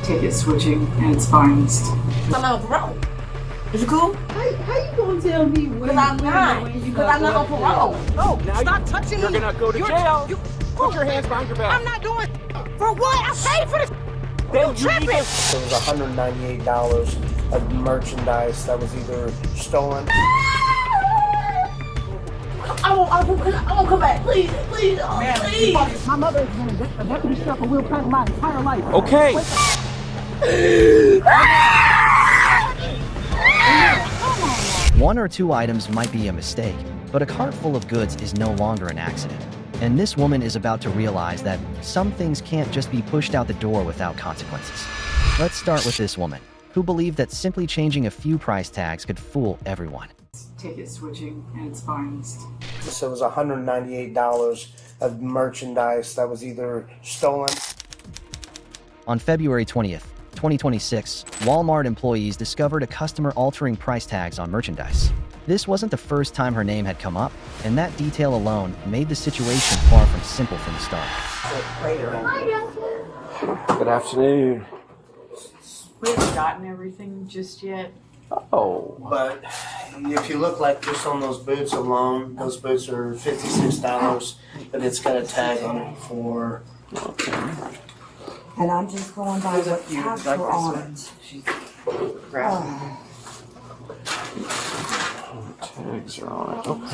ticket switching at its finest. I'm on parole. Is it cool? How you gonna tell me when? Because I'm not. Because I'm not on parole. No, now Stop touching you're me. gonna go to jail. Put your hands behind your back. I'm not doing. For what? I paid for this. You tripping? There was $198 of merchandise that was either stolen. I won't come back. Please, please, oh, please. My mother has been a deputy sheriff for Will County my entire life. Okay. One or two items might be a mistake, but a cart full of goods is no longer an accident. And this woman is about to realize that some things can't just be pushed out the door without consequences. Let's start with this woman, who believed that simply changing a few price tags could fool everyone. Ticket switching at its finest. So it was $198 of merchandise that was either stolen. On February 20th, 2026, Walmart employees discovered a customer altering price tags on merchandise. This wasn't the first time her name had come up, and that detail alone made the situation far from simple from the start. Good afternoon. We haven't gotten everything just yet. Oh. But if you look like just on those boots alone, those boots are $56, but it's got a tag on it for. And I'm just going by what tags were on it. She's grabbing. Tags are on it. Okay.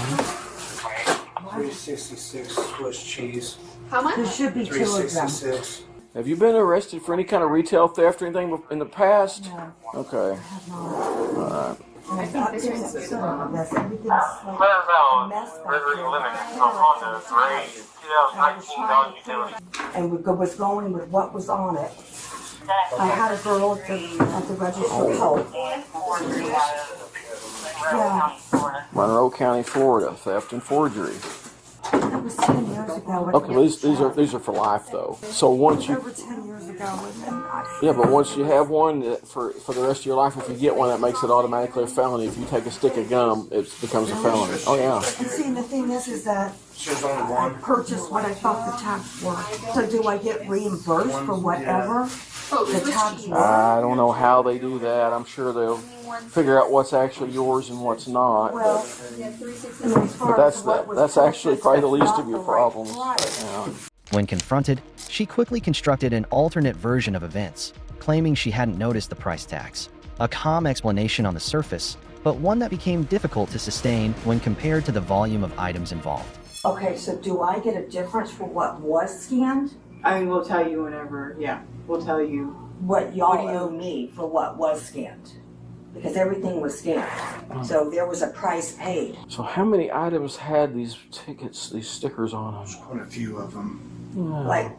$3.66 Swiss cheese. How much? There should be two of them. $3.66. Have you been arrested for any kind of retail theft or anything in the past? No. Okay. I have not. Alright. I think this one's good. Yes, everything's like messed back. And we was going with what was on it. I had a girl at the register help. Yeah, Monroe County, Florida, theft and forgery. that was 10 years ago. Okay, these are for life though. So once you Over 10 years ago. yeah, but once you have one for the rest of your life, if you get one, that makes it automatically a felony. If you take a stick of gum, it becomes a felony. Oh yeah. And see, the thing is that There's only I one. purchased what I thought the tags were. So do I get reimbursed for whatever the tags were? I don't know how they do that. I'm sure they'll figure out what's actually yours and what's not. Well, But that's actually probably the least of your problems. Yeah. When confronted, she quickly constructed an alternate version of events, claiming she hadn't noticed the price tags. A calm explanation on the surface, but one that became difficult to sustain when compared to the volume of items involved. Okay, so do I get a difference for what was scanned? I mean, we'll tell you whenever, yeah. We'll tell you. What y'all What do you- owe me for what was scanned? Because everything was scanned. So there was a price paid. So how many items had these tickets, these stickers on them? Quite a few of them. Like,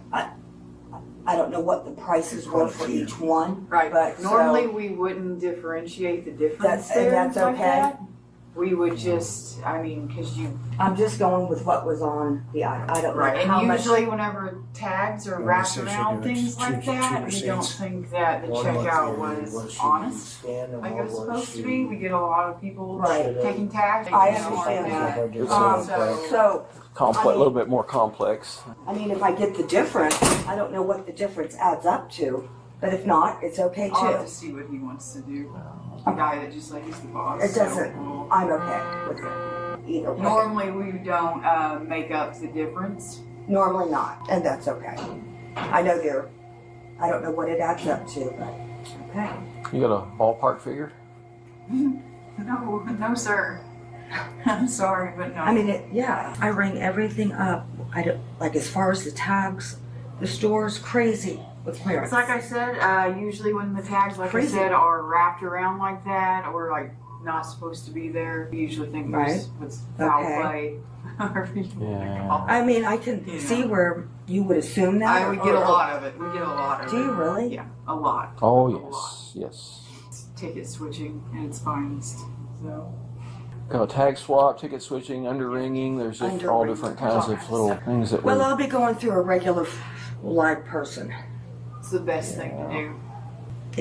I don't know what the prices were for each one. Right. But Normally so we wouldn't differentiate the difference That's- there. that's like okay. that. We would just, I mean, because you. I'm just going with what was on the item. I don't know Right, how and much. usually whenever tags are wrapped so around she things did like two that, we don't receipts. think that the One checkout was was she honest, scanned and like it one was was supposed to she- be. We get a lot of people Right. taking tags. I taking understand them that. like So, A little bit more complex. I mean, if I get the difference, I don't know what the difference adds up to. But if not, it's okay I'll have too. to see what he wants to do. The guy that just like he's the boss. It doesn't, so, I'm okay with it either way. Normally we don't make up the difference. Normally not, and that's okay. I know I don't know what it adds up to, but okay. You got a ballpark figure? No, sir. I'm sorry, but no. I mean, yeah, I ring everything up. I don't, like as far as the tags, the store's crazy with clearance. It's like I said, usually when the tags, like Crazy. I said, are wrapped around like that or like not supposed to be there, we usually think Right. it's foul Okay. play. Whatever you Yeah. call it. I mean, I can Yeah. see where you would assume that. We get a lot of it. We get a lot of it. Do you really? Yeah, a lot. Oh A lot. yes, yes. It's ticket switching at its finest. So. Got a tag swap, ticket switching, underringing. There's just all different kinds of little things that Well, we. I'll be going through a regular live person, It's the best thing to do.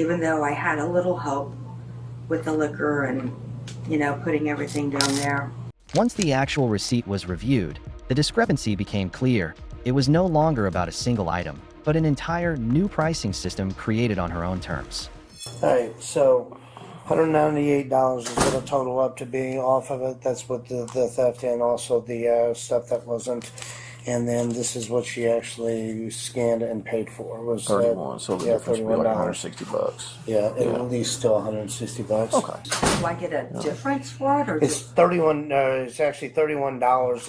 even though I had a little help with the liquor and, putting everything down there. Once the actual receipt was reviewed, the discrepancy became clear. It was no longer about a single item, but an entire new pricing system created on her own terms. All right, so $198 is what it'll total up to be off of it. That's what the theft and also the stuff that wasn't. And then this is what she actually scanned and paid for. Was 31. So the difference would be like $160. Yeah, at least still $160. Okay. Do I get a difference for it, or It's 31. No, it's actually $31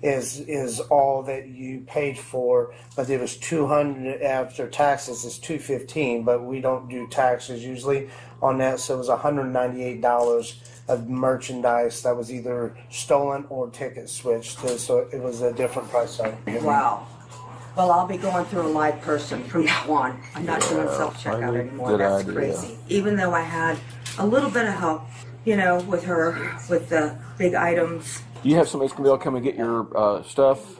is all that you paid for, but it was 200 after taxes. It's 215, but we don't do taxes usually on that, so it was $198 of merchandise that was either stolen or ticket switched. So it was a different price tag. Wow. Well, I'll be going through a live person from now on. I'm not doing self-checkout anymore. That's crazy. Even though I had a little bit of help, you know, with her, with the big items. Do you have somebody that's going to be able to come and get your stuff?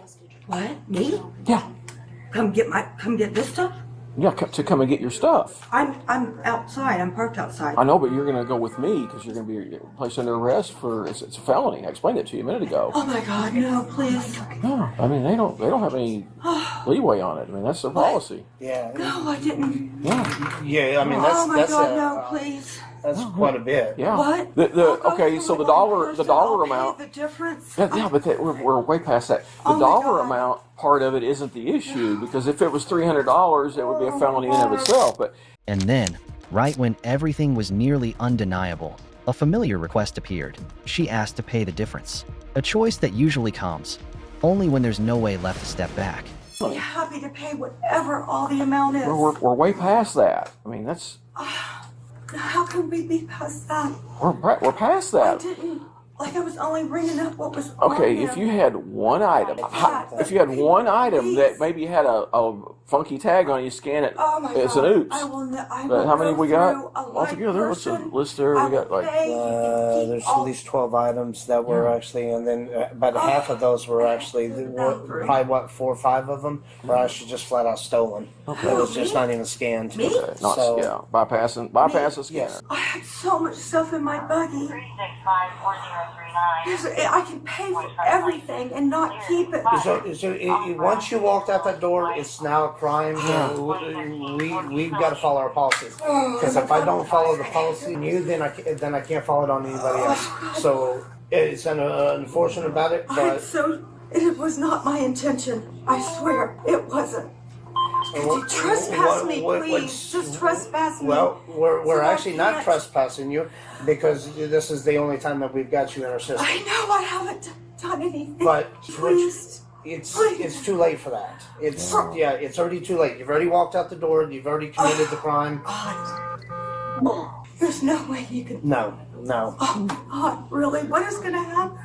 What? Me? Yeah. Come get this stuff? Yeah, to come and get your stuff. I'm outside. I'm parked outside. I know, but you're going to go with me because you're going to be placed under arrest for it's a felony. I explained it to you a minute ago. Oh my God, no, please. No, I mean they don't have any leeway on it. I mean that's their policy. Yeah. No, I didn't. Yeah. I mean that's Oh my that's God, no, please. That's quite a bit. Yeah. What? Okay, so the dollar amount. The difference. Yeah, but we're way past that. The dollar amount part of it isn't the issue because if it was $300, it would be a felony in and of itself. But And then, right when everything was nearly undeniable, a familiar request appeared. She asked to pay the difference. A choice that usually comes only when there's no way left to step back. I'm happy to pay whatever all the amount is. we're way past that. I mean that's How can we be past that? we're past I that. didn't. Like I was only bringing up what was on Okay, there. if you had one item, if you had one item that maybe had a funky tag on it, you scan it, Oh my it's God. an oops. I will But how many we got all altogether? What's the list there? We got like There's at least 12 items that were actually, and then about half of those were actually, probably what, 4 or 5 of them were actually just flat out stolen. It was just not even scanned. not So, bypassing the scanner. yes. I had so much stuff in my buggy. 365-4039. I can pay for everything and not keep it. Once you walked out that door, it's now a crime. We've got to follow our policies. Because if I don't follow the policy on you, then I can't follow it on anybody else. So it's unfortunate about it, but It was not my intention. I swear, it wasn't. Could you trespass me, please? Just trespass me. well, we're So I actually not can't- trespassing you because this is the only time that we've got you in our system. I know I haven't done anything. But please. it's too late for that. It's already too late. You've already walked out the door. You've already committed the crime. God. There's no way you can. No. Oh God, really? What is gonna happen?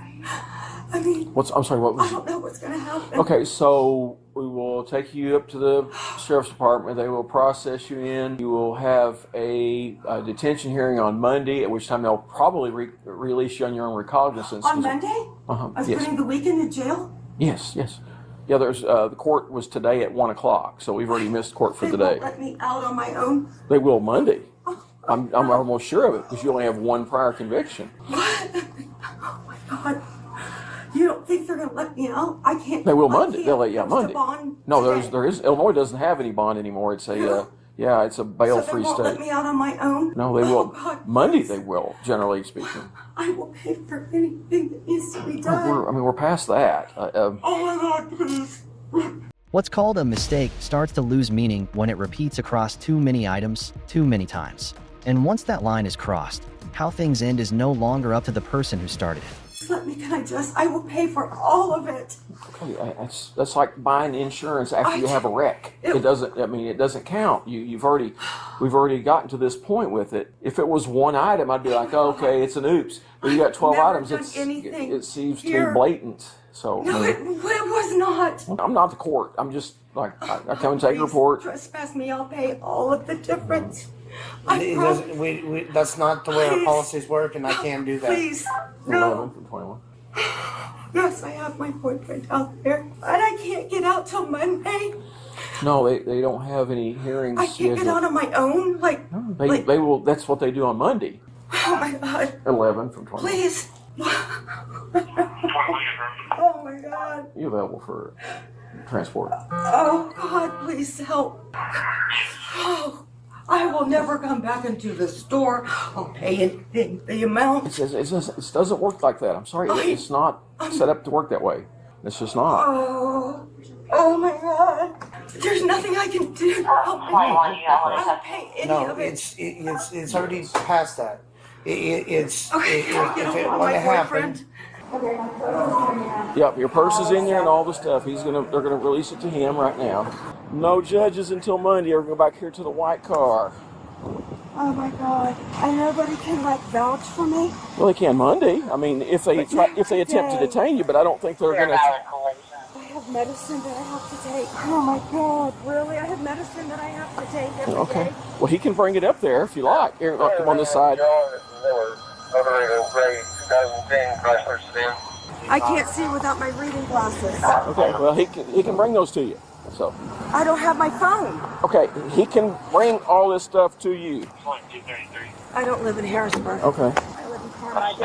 I mean, I'm sorry. What I was? don't know what's gonna happen. Okay, so we will take you up to the sheriff's department. They will process you in. You will have a detention hearing on Monday, at which time they'll probably release you on your own recognizance. On Monday? Uh-huh. I was Yes. putting the weekend in jail? Yes. Yeah, there's the court was today at 1:00, so we've already missed court for They the day. won't let me out on my own? They will Monday. I'm almost sure of it because you only have one prior conviction. What? Oh my God. You don't think they're going to let me out? I can't. They will I Monday. can't They'll let you out post a Monday. bond No, today. there is Illinois doesn't have any bond anymore. It's a it's a bail-free So they won't let state. me out on my own? No, they Oh, will God, Monday. please. They will, generally speaking. I will pay for anything that needs to be done. We're past that. Oh my God, please. What's called a mistake starts to lose meaning when it repeats across too many items too many times. And once that line is crossed, how things end is no longer up to the person who started it. Just let me, I will pay for all of it. Okay, that's like buying insurance after you have a wreck. It doesn't count. We've already gotten to this point with it. If it was one item, I'd be like, oh, okay, it's an oops. But you got 12 never items. done anything It seems to here. be blatant. So No, it was not. I'm not the court. I'm just like I come and take a Please report. Trespass me, I'll pay all of the difference. I It promise. doesn't- that's not the way our Please. policies work, and I can't do that. Please, no. 11 from 21. Yes, I have my boyfriend out there, and I can't get out till Monday. No, they don't have any hearings I can't get scheduled. out on my own. They will. That's what they do on Monday. Oh my God! 11 from 20. Please. Oh my God! You available for transport. Oh, God, please help. Oh, I will never come back into the store. I'll pay anything, the amount. It doesn't work like that. I'm sorry. It's not set up to work that way. It's just not. Oh my God. There's nothing I can do. Help me. I won't pay any of it. It's already past that. If it my want to happen. boyfriend. Yep, your purse is in there and all the stuff. They're gonna release it to him right now. No judges until Monday. We're going back here to the white car. Oh my God. And nobody can like vouch for me? Well, they can Monday. I mean, if they attempt to detain you, but I don't think they're gonna. I have medicine that I have to take. Oh my God, really? I have medicine that I have to take every day. Well, he can bring it up there if you like. Here, come on this side. I can't see without my reading glasses. Okay, well, he can bring those to you. So. I don't have my phone. Okay, he can bring all this stuff to you. I don't live in Harrisburg. Okay. I live in Carmine.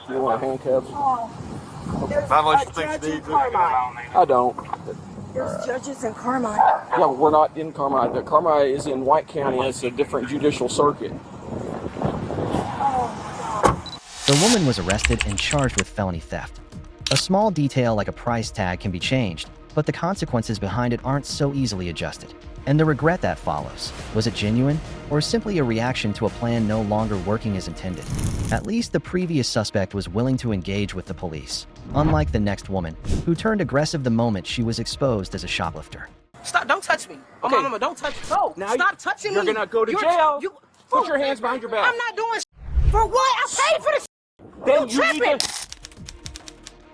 You want handcuffs? There's a judge in Carmine. I don't. There's judges in Carmine. Yeah, we're not in Carmine. Carmine is in White County. It's a different judicial circuit. The woman was arrested and charged with felony theft. A small detail like a price tag can be changed, but the consequences behind it aren't so easily adjusted. And the regret that follows, was it genuine, or simply a reaction to a plan no longer working as intended? At least the previous suspect was willing to engage with the police, unlike the next woman, who turned aggressive the moment she was exposed as a shoplifter. Stop, don't touch me. Okay. Mama, don't touch me. No, Now stop touching me. You're gonna go to jail. Put your hands behind your back. I'm not doing for what? I paid for this. Then you tripping.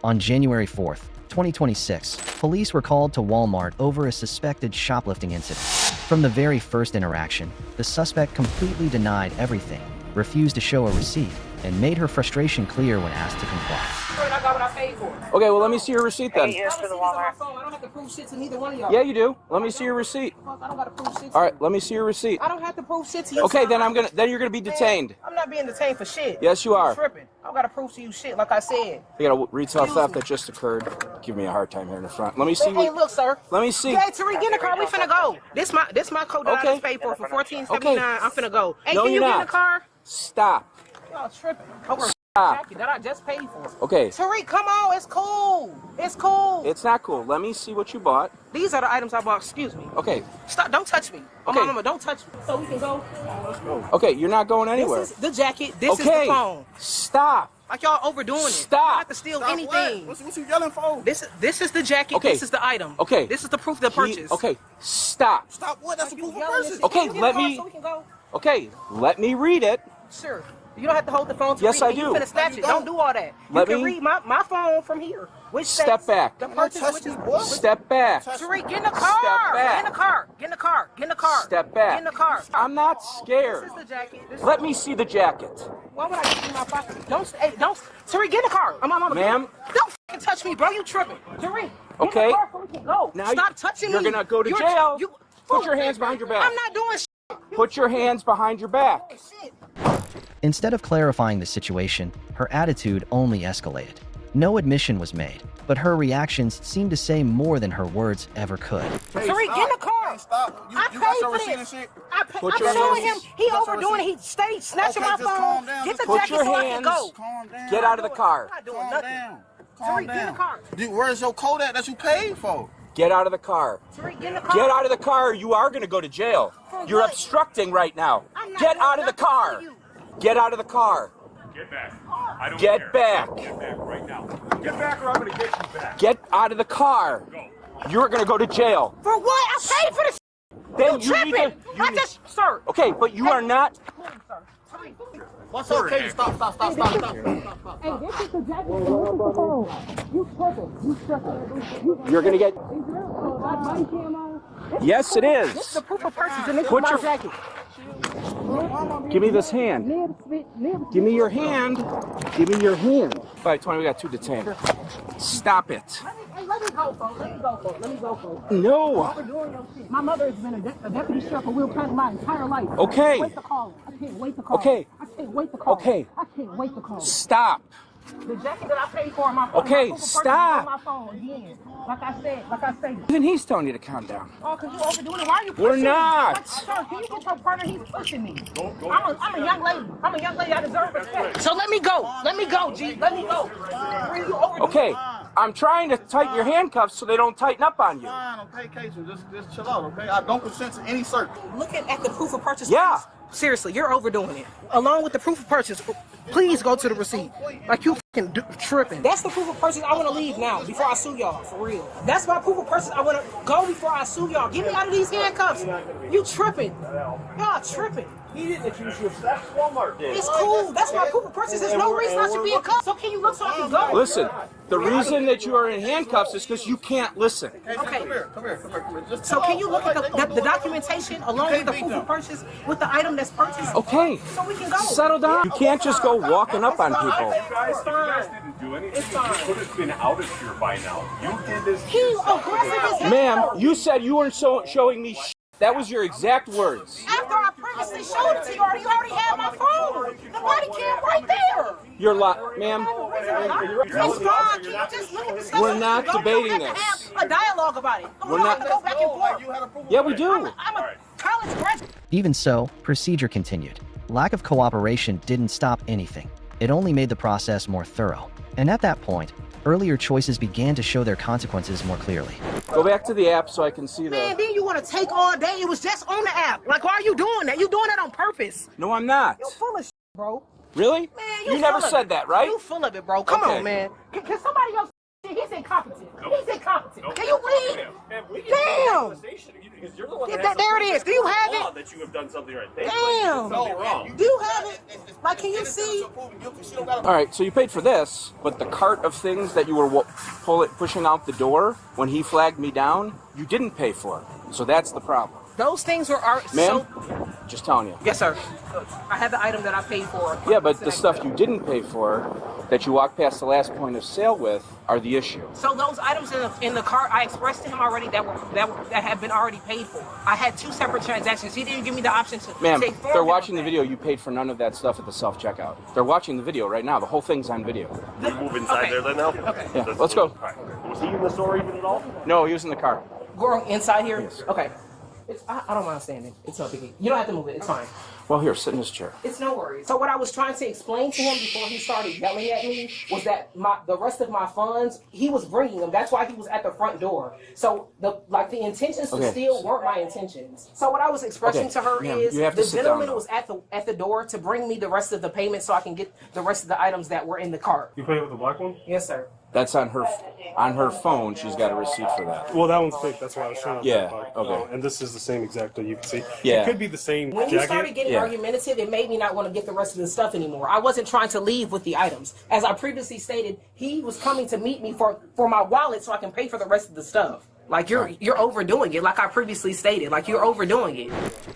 On January 4th, 2026, police were called to Walmart over a suspected shoplifting incident. From the very first interaction, the suspect completely denied everything, refused to show a receipt, and made her frustration clear when asked to comply. I got what I paid for. Okay, well, let me see your receipt then. I don't have to prove shit to neither one of y'all. Yeah, you do. Let me see your receipt. I don't got to prove shit to All right, let me see your receipt. I don't have to prove shit to you. Okay, then you're gonna be detained. I'm not being detained for shit. Yes, you are. You're tripping. I don't got to prove to you shit, like I said. You gotta retail theft that just occurred. Give me a hard time here in the front. Let me see. Hey, look, sir. Let me see. Hey, Tariq, get in the car. We finna go. This my coat that I just paid for $14.79. Okay. I'm finna go. Hey, No, can you you're get in not. the car? Stop. Y'all tripping. Over Stop. jacket that I just paid for. Okay. Tariq, come on. It's cool. It's cool. It's not cool. Let me see what you bought. These are the items I bought. Excuse me. Okay. Stop. Don't touch me. Okay. Mama, don't touch me. So we can go. Let's go. Okay, you're not going anywhere. This is the jacket. This Okay. is the phone. Stop. Like y'all overdoing it. Stop. You don't have to steal anything. What you yelling for? This is the jacket. Okay. This is the item. Okay. This is the proof of the purchase. Okay. Stop. Stop what? That's a proof of Yelling purchase. this- Okay, Can you get let in the car me- So we can go? Okay, let me read it. Sure. You don't have to hold the phone to Yes, read I it. do. You finna snatch it. Don't do all that. Let you can me- read my phone from here. Which Step states back. The purchase, touch which me, is boy. Step back. Tariq, get in the car. Step back. Get in the car. Get in the car. Get in the car. Step back. Get in the car. I'm not This scared. is the jacket. This Let me see the jacket. Why would I get in my pocket? Don't. Tariq, get in the car. I'm on mama. Ma'am? Don't fucking touch me, bro. You tripping. Tariq. Get Okay. in the car so we can go. Now Stop touching you're me. gonna go to You're- jail. You, Put your hands behind your back. I'm not doing shit. Put your hands behind your back. Shit. Instead of clarifying the situation, her attitude only escalated. No admission was made, but her reactions seemed to say more than her words ever could. Tariq, get in the car. Hey, stop. You I got paid your for receipt and this. shit? Put I'm your showing hands- him. He You got your overdoing it. He receipt? stayed snatching Okay, my just phone. calm down. Get the Just Put jacket your so I can hands- go. Calm down. Get out of the car. I'm not doing Calm nothing. down. Tariq, Calm get in the down. car. Dude, where's your coat at that you paid for? Get out of the car. Tariq, get in the car. Get out of the car. You are going to go to jail. For You're what? obstructing right now. I'm not Get doing out of the nothing car. to you. Get out of the car. Get back. I don't Get care. back. Get back right now. Get back or I'm going to get you back. Get out of the car. Go. You're going to go to jail. For what? I paid for this. Then You tripping? I just, sir. Okay, but you are not. Come on, sir. Tariq. What's okay? Stop. Hey, this is the jacket. This is the phone. You tripping. You tripping. You're going to get. Got body cam on. Yes, it This is is. the proof of purchase, and this is Put my your- jacket. Give me this hand. Give me your hand. Give me your hand. All right, Tony, we got 2 detained. Stop it. Let me go, folks. Let me go, folks. Let me go, folks. No. We're doing your shit. My mother has been a deputy sheriff for Will County my entire life. Okay. I can't wait to call her. I can't wait to call Okay. her. I can't wait to call Okay. her. I can't wait to call her. Stop. The jacket that I paid for on my phone. Okay, my proof of purchase stop. is on my phone again. Like I said. Even he's telling you to calm down. Oh, because you overdoing it. Why are you pushing We're me? not. Like, sir, can you get your partner? He's pushing me. I'm a young lady. I'm a young lady. I deserve respect. So let me go. Let me go, G. Let me go. You overdoing Okay, it. I'm trying to tighten your handcuffs so they don't tighten up on you. Fine, okay, Cajun, just chill out, okay? I don't consent to any search. Looking at the proof of purchase. Yeah. Please. Seriously, you're overdoing it. Along with the proof of purchase, please go to the receipt. Like you fucking tripping. That's the proof of purchase. I want to leave now before I sue y'all, for real. That's my proof of purchase. I want to go before I sue y'all. Get me out of these handcuffs. You tripping. Y'all tripping. He didn't accuse you of theft. Walmart did. It's cool. That's my proof of purchase. There's no reason I should be in cuffs. So can you look so I can go? Listen, the reason that you are in handcuffs is because you can't listen. Okay. Come here. Just So can you look at the documentation along with the proof of purchase with the item that's purchased? Okay, So we can go. settle down. You can't just go walking up on people. You guys didn't do anything. It's fine. You could have been out of here by now. You did this. He aggressive as hell. Ma'am, you said you weren't showing me shit. That was your exact words. After I previously showed it to you already had my phone. The body cam right there. You're ma'am. It's fine. Can you just look at the stuff? We're not debating We don't this. have to have a dialogue about it. We We're don't not- have to go back and forth. Yeah, we do. I'm a college graduate. Even so, procedure continued. Lack of cooperation didn't stop anything. It only made the process more thorough. And at that point, earlier choices began to show their consequences more clearly. Go back to the app so I can see Man, the... then you want to take all day. It was just on the app. Like, why are you doing that? You doing that on purpose. No, I'm not. You're full of shit, bro. Really? Man, You never full of said it. that, right? You full of it, bro. Come Okay. on, man. Can somebody else? He's incompetent. He's incompetent. Can you read? Damn. There it is. Do you have it? That you have done something right. Damn. wrong. Do you have it? Like, can you see? All right, so you paid for this, but the cart of things that you were pushing out the door when he flagged me down, you didn't pay for it. So that's the problem. Those things were Ma'am, just telling you. Yes, sir. I have the item that I paid for. Yeah, but the stuff you didn't pay for, that you walked past the last point of sale with, are the issue. So those items in the cart, I expressed to him already that had been already paid for. I had two separate transactions. He didn't give me the option to. Ma'am, take they're watching the video. You paid for none of that stuff at the self-checkout. They're watching the video right now. The whole thing's on video. We move inside there then now? Okay. Yeah, let's go. All right. Was he in the store even at all? No, he was in the car. Going inside here? Yes. Okay. I don't mind standing. It's no biggie. You don't have to move it. It's fine. Well, here, sit in this chair. It's no worries. So what I was trying to explain to him before he started yelling at me was that the rest of my funds, he was bringing them. That's why he was at the front door. So the intentions to steal weren't my intentions. So what I was expressing to her is the gentleman was at the door to bring me the rest of the payment so I can get the rest of the items that were in the cart. You paid with the black one? Yes, sir. That's on her phone. She's got a receipt for that. Well, that one's fake. That's why I was showing. Yeah. Okay. And this is the same exact that you can see. Yeah. It could be the same When jacket. you started getting argumentative, it made me not want to get the rest of the stuff anymore. I wasn't trying to leave with the items. As I previously stated, he was coming to meet me for my wallet so I can pay for the rest of the stuff. Like, you're overdoing it, like I previously stated. Like, you're overdoing it.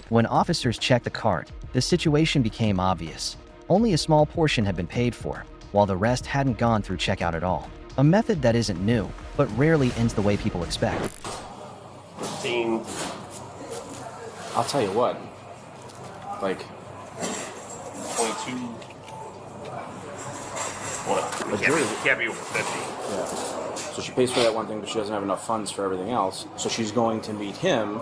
When officers checked the cart, the situation became obvious. Only a small portion had been paid for, while the rest hadn't gone through checkout at all. A method that isn't new, but rarely ends the way people expect. I'll tell you what. Like, 22. Well, can't be over 50. yeah. So she pays for that one thing, but she doesn't have enough funds for everything else. So she's going to meet him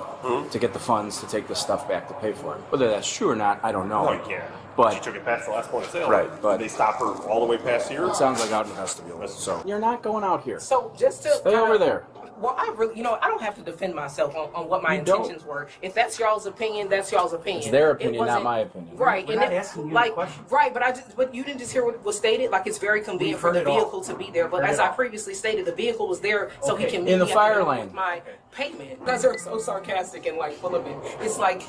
to get the funds to take the stuff back to pay for it. Whether that's true or not, I don't know. No, you can't. But she took it past the last point of sale. Right, but they stop her all the way past here. it sounds like out in the vestibule. So you're not going out here. So just to Stay over there. Well, I really, I don't have to defend myself on what my intentions were. If that's y'all's opinion, that's y'all's opinion. It's their opinion, not my opinion. Right. We're not asking you like, the question. right, but you didn't just hear what was stated. Like, it's very convenient for the vehicle to be there. But as I previously stated, the vehicle was there so he can meet in the me at fire door lane with my payment. You guys are so sarcastic and like full of it. It's like,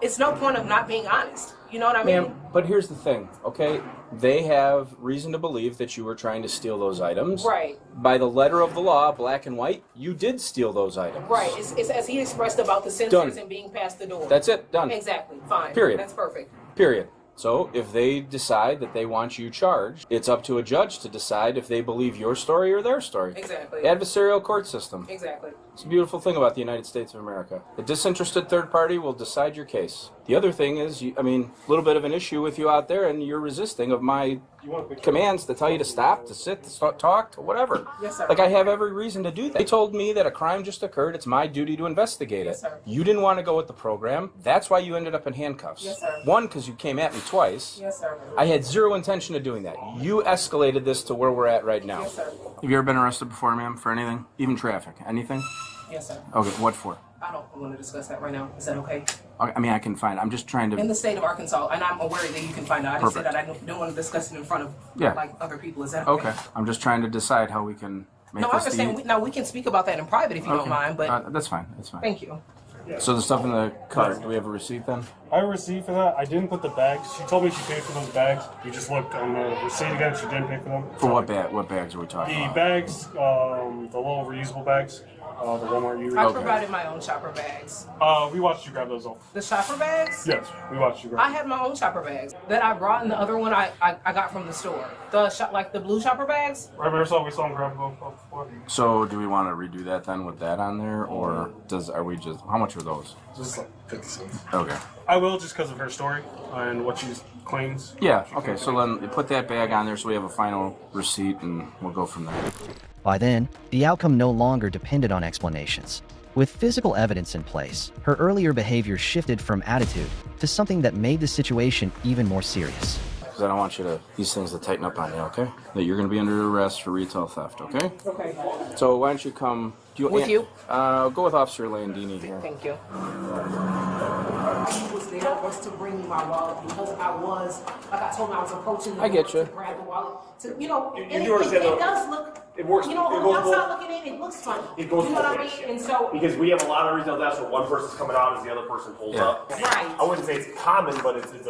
it's no point of not being honest. You know what I mean? Ma'am, but here's the thing, okay? They have reason to believe that you were trying to steal those items. Right. By the letter of the law, black and white, you did steal those items. Right. It's as he expressed about the sensors and being past the door. That's it. Done. Exactly. Fine. Period. That's perfect. Period. So if they decide that they want you charged, it's up to a judge to decide if they believe your story or their story. Exactly. Adversarial court system. Exactly. It's a beautiful thing about the United States of America. A disinterested third party will decide your case. The other thing is, a little bit of an issue with you out there, and you're resisting of my commands to tell you to stop, to sit, to talk, to whatever. Yes, sir. Like, I have every reason to do that. They told me that a crime just occurred. It's my duty to investigate it. Yes, sir. You didn't want to go with the program. That's why you ended up in handcuffs. Yes, sir. One, because you came at me twice. Yes, sir. I had zero intention of doing that. You escalated this to where we're at right now. Yes, sir. Have you ever been arrested before, ma'am, for anything? Even traffic? Anything? Yes, sir. Okay, what for? I don't want to discuss that right now. Is that okay? I can find. I'm just trying to. In the state of Arkansas, and I'm aware that you can find out. I just said Perfect. that I don't want to discuss it in front of like other people. Is that Okay. I'm just trying to decide how we can make No, I this. understand. We can speak about that in private if you don't mind. But that's fine. That's fine. thank you. So the stuff in the cart. Do we have a receipt then? I have a receipt for that. I didn't put the bags. She told me she paid for those bags. We just looked on the receipt again. She didn't pay for them. For what bag? What bags are we talking The about? bags, the little reusable bags. The Walmart you. I provided my own shopper bags. We watched you grab those off. The shopper bags? Yes, we watched you grab. I had my own shopper bags that I brought, and the other one I got from the store. Like the blue shopper bags. We saw him grab them before. So do we want to redo that then with that on there, or are we just? How much are those? Just like 50 cents. Okay. I will just because of her story and what she claims. Yeah. Okay. So then put that bag on there so we have a final receipt, and we'll go from there. By then, the outcome no longer depended on explanations. With physical evidence in place, her earlier behavior shifted from attitude to something that made the situation even more serious. Because I don't want these things to tighten up on you, okay? That you're going to be under arrest for retail theft, okay? Okay. So why don't you come... With you? Go with Officer Landini here. Thank you. He was there was to bring me my wallet because I told him I was approaching the I get door you. to grab the wallet. You understand it does look. It works. You know, it on goes the outside both- looking in, it looks funny. It goes You know both what I ways, mean? And so. Because we have a lot of retail thefts where one person's coming out as the other person pulls up. Right. I wouldn't say it's common, but it is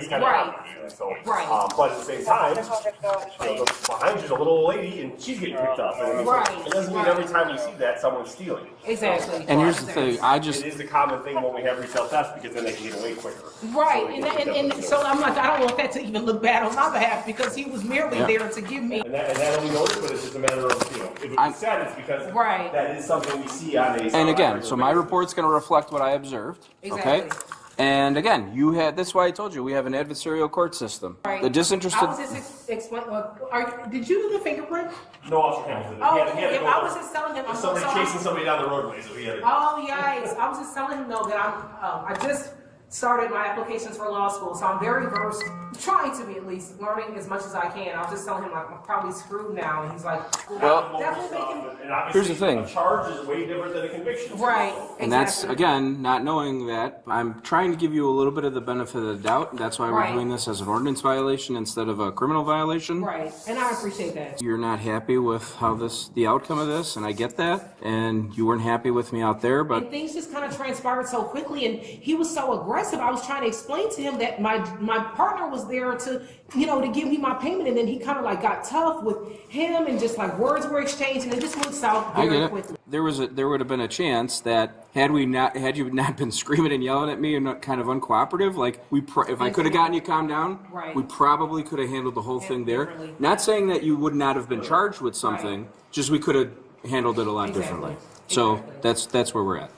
kind of Right. common. So, Right. but at the same time, behind you's a little old lady and she's getting picked up. And Right. It doesn't mean every time you see that someone's stealing. Exactly. And here's the thing, It is a common thing when we have retail thefts because then they can get away quicker. Right, and so I'm like, I don't want that to even look bad on my behalf because he was merely there to give me. And that'll be noticed, but it's just a matter of, if it's said, it's because Right. that is something we see on a... And again, so my report's going to reflect what I observed, okay? Exactly. And again, that's why I told you, we have an adversarial court system. Right. The disinterested... I was just explaining. Did you do the fingerprint? No, Officer Hamilton. Oh, He had to go I was just telling him. I'm so somebody sorry. chasing somebody down the roadway, so he had to... Oh, yikes. I was just telling him, though, that I just started my applications for law school, so I'm very versed, trying to be at least, learning as much as I can. I was just telling him, like, I'm probably screwed now, and he's like, Well, definitely making... And obviously, here's the thing. A charge is way different than a conviction. Right, And that's, exactly. again, not knowing that, I'm trying to give you a little bit of the benefit of the doubt. That's why we're Right. doing this as an ordinance violation instead of a criminal violation. Right, and I appreciate that. You're not happy with the outcome of this, and I get that. And you weren't happy with me out there, but And things just kind of transpired so quickly, and he was so aggressive. I was trying to explain to him that my partner was there to give me my payment, and then he kind of like got tough with him, and just like words were exchanged, and it just went south I very get it. quickly. There would have been a chance that had you not been screaming and yelling at me and not kind of uncooperative, like if I could have gotten you calmed down, Right. we probably could have handled the whole thing there. Differently. Not saying that you would not have been charged with something, just we could have handled it a lot differently. So that's where we're at.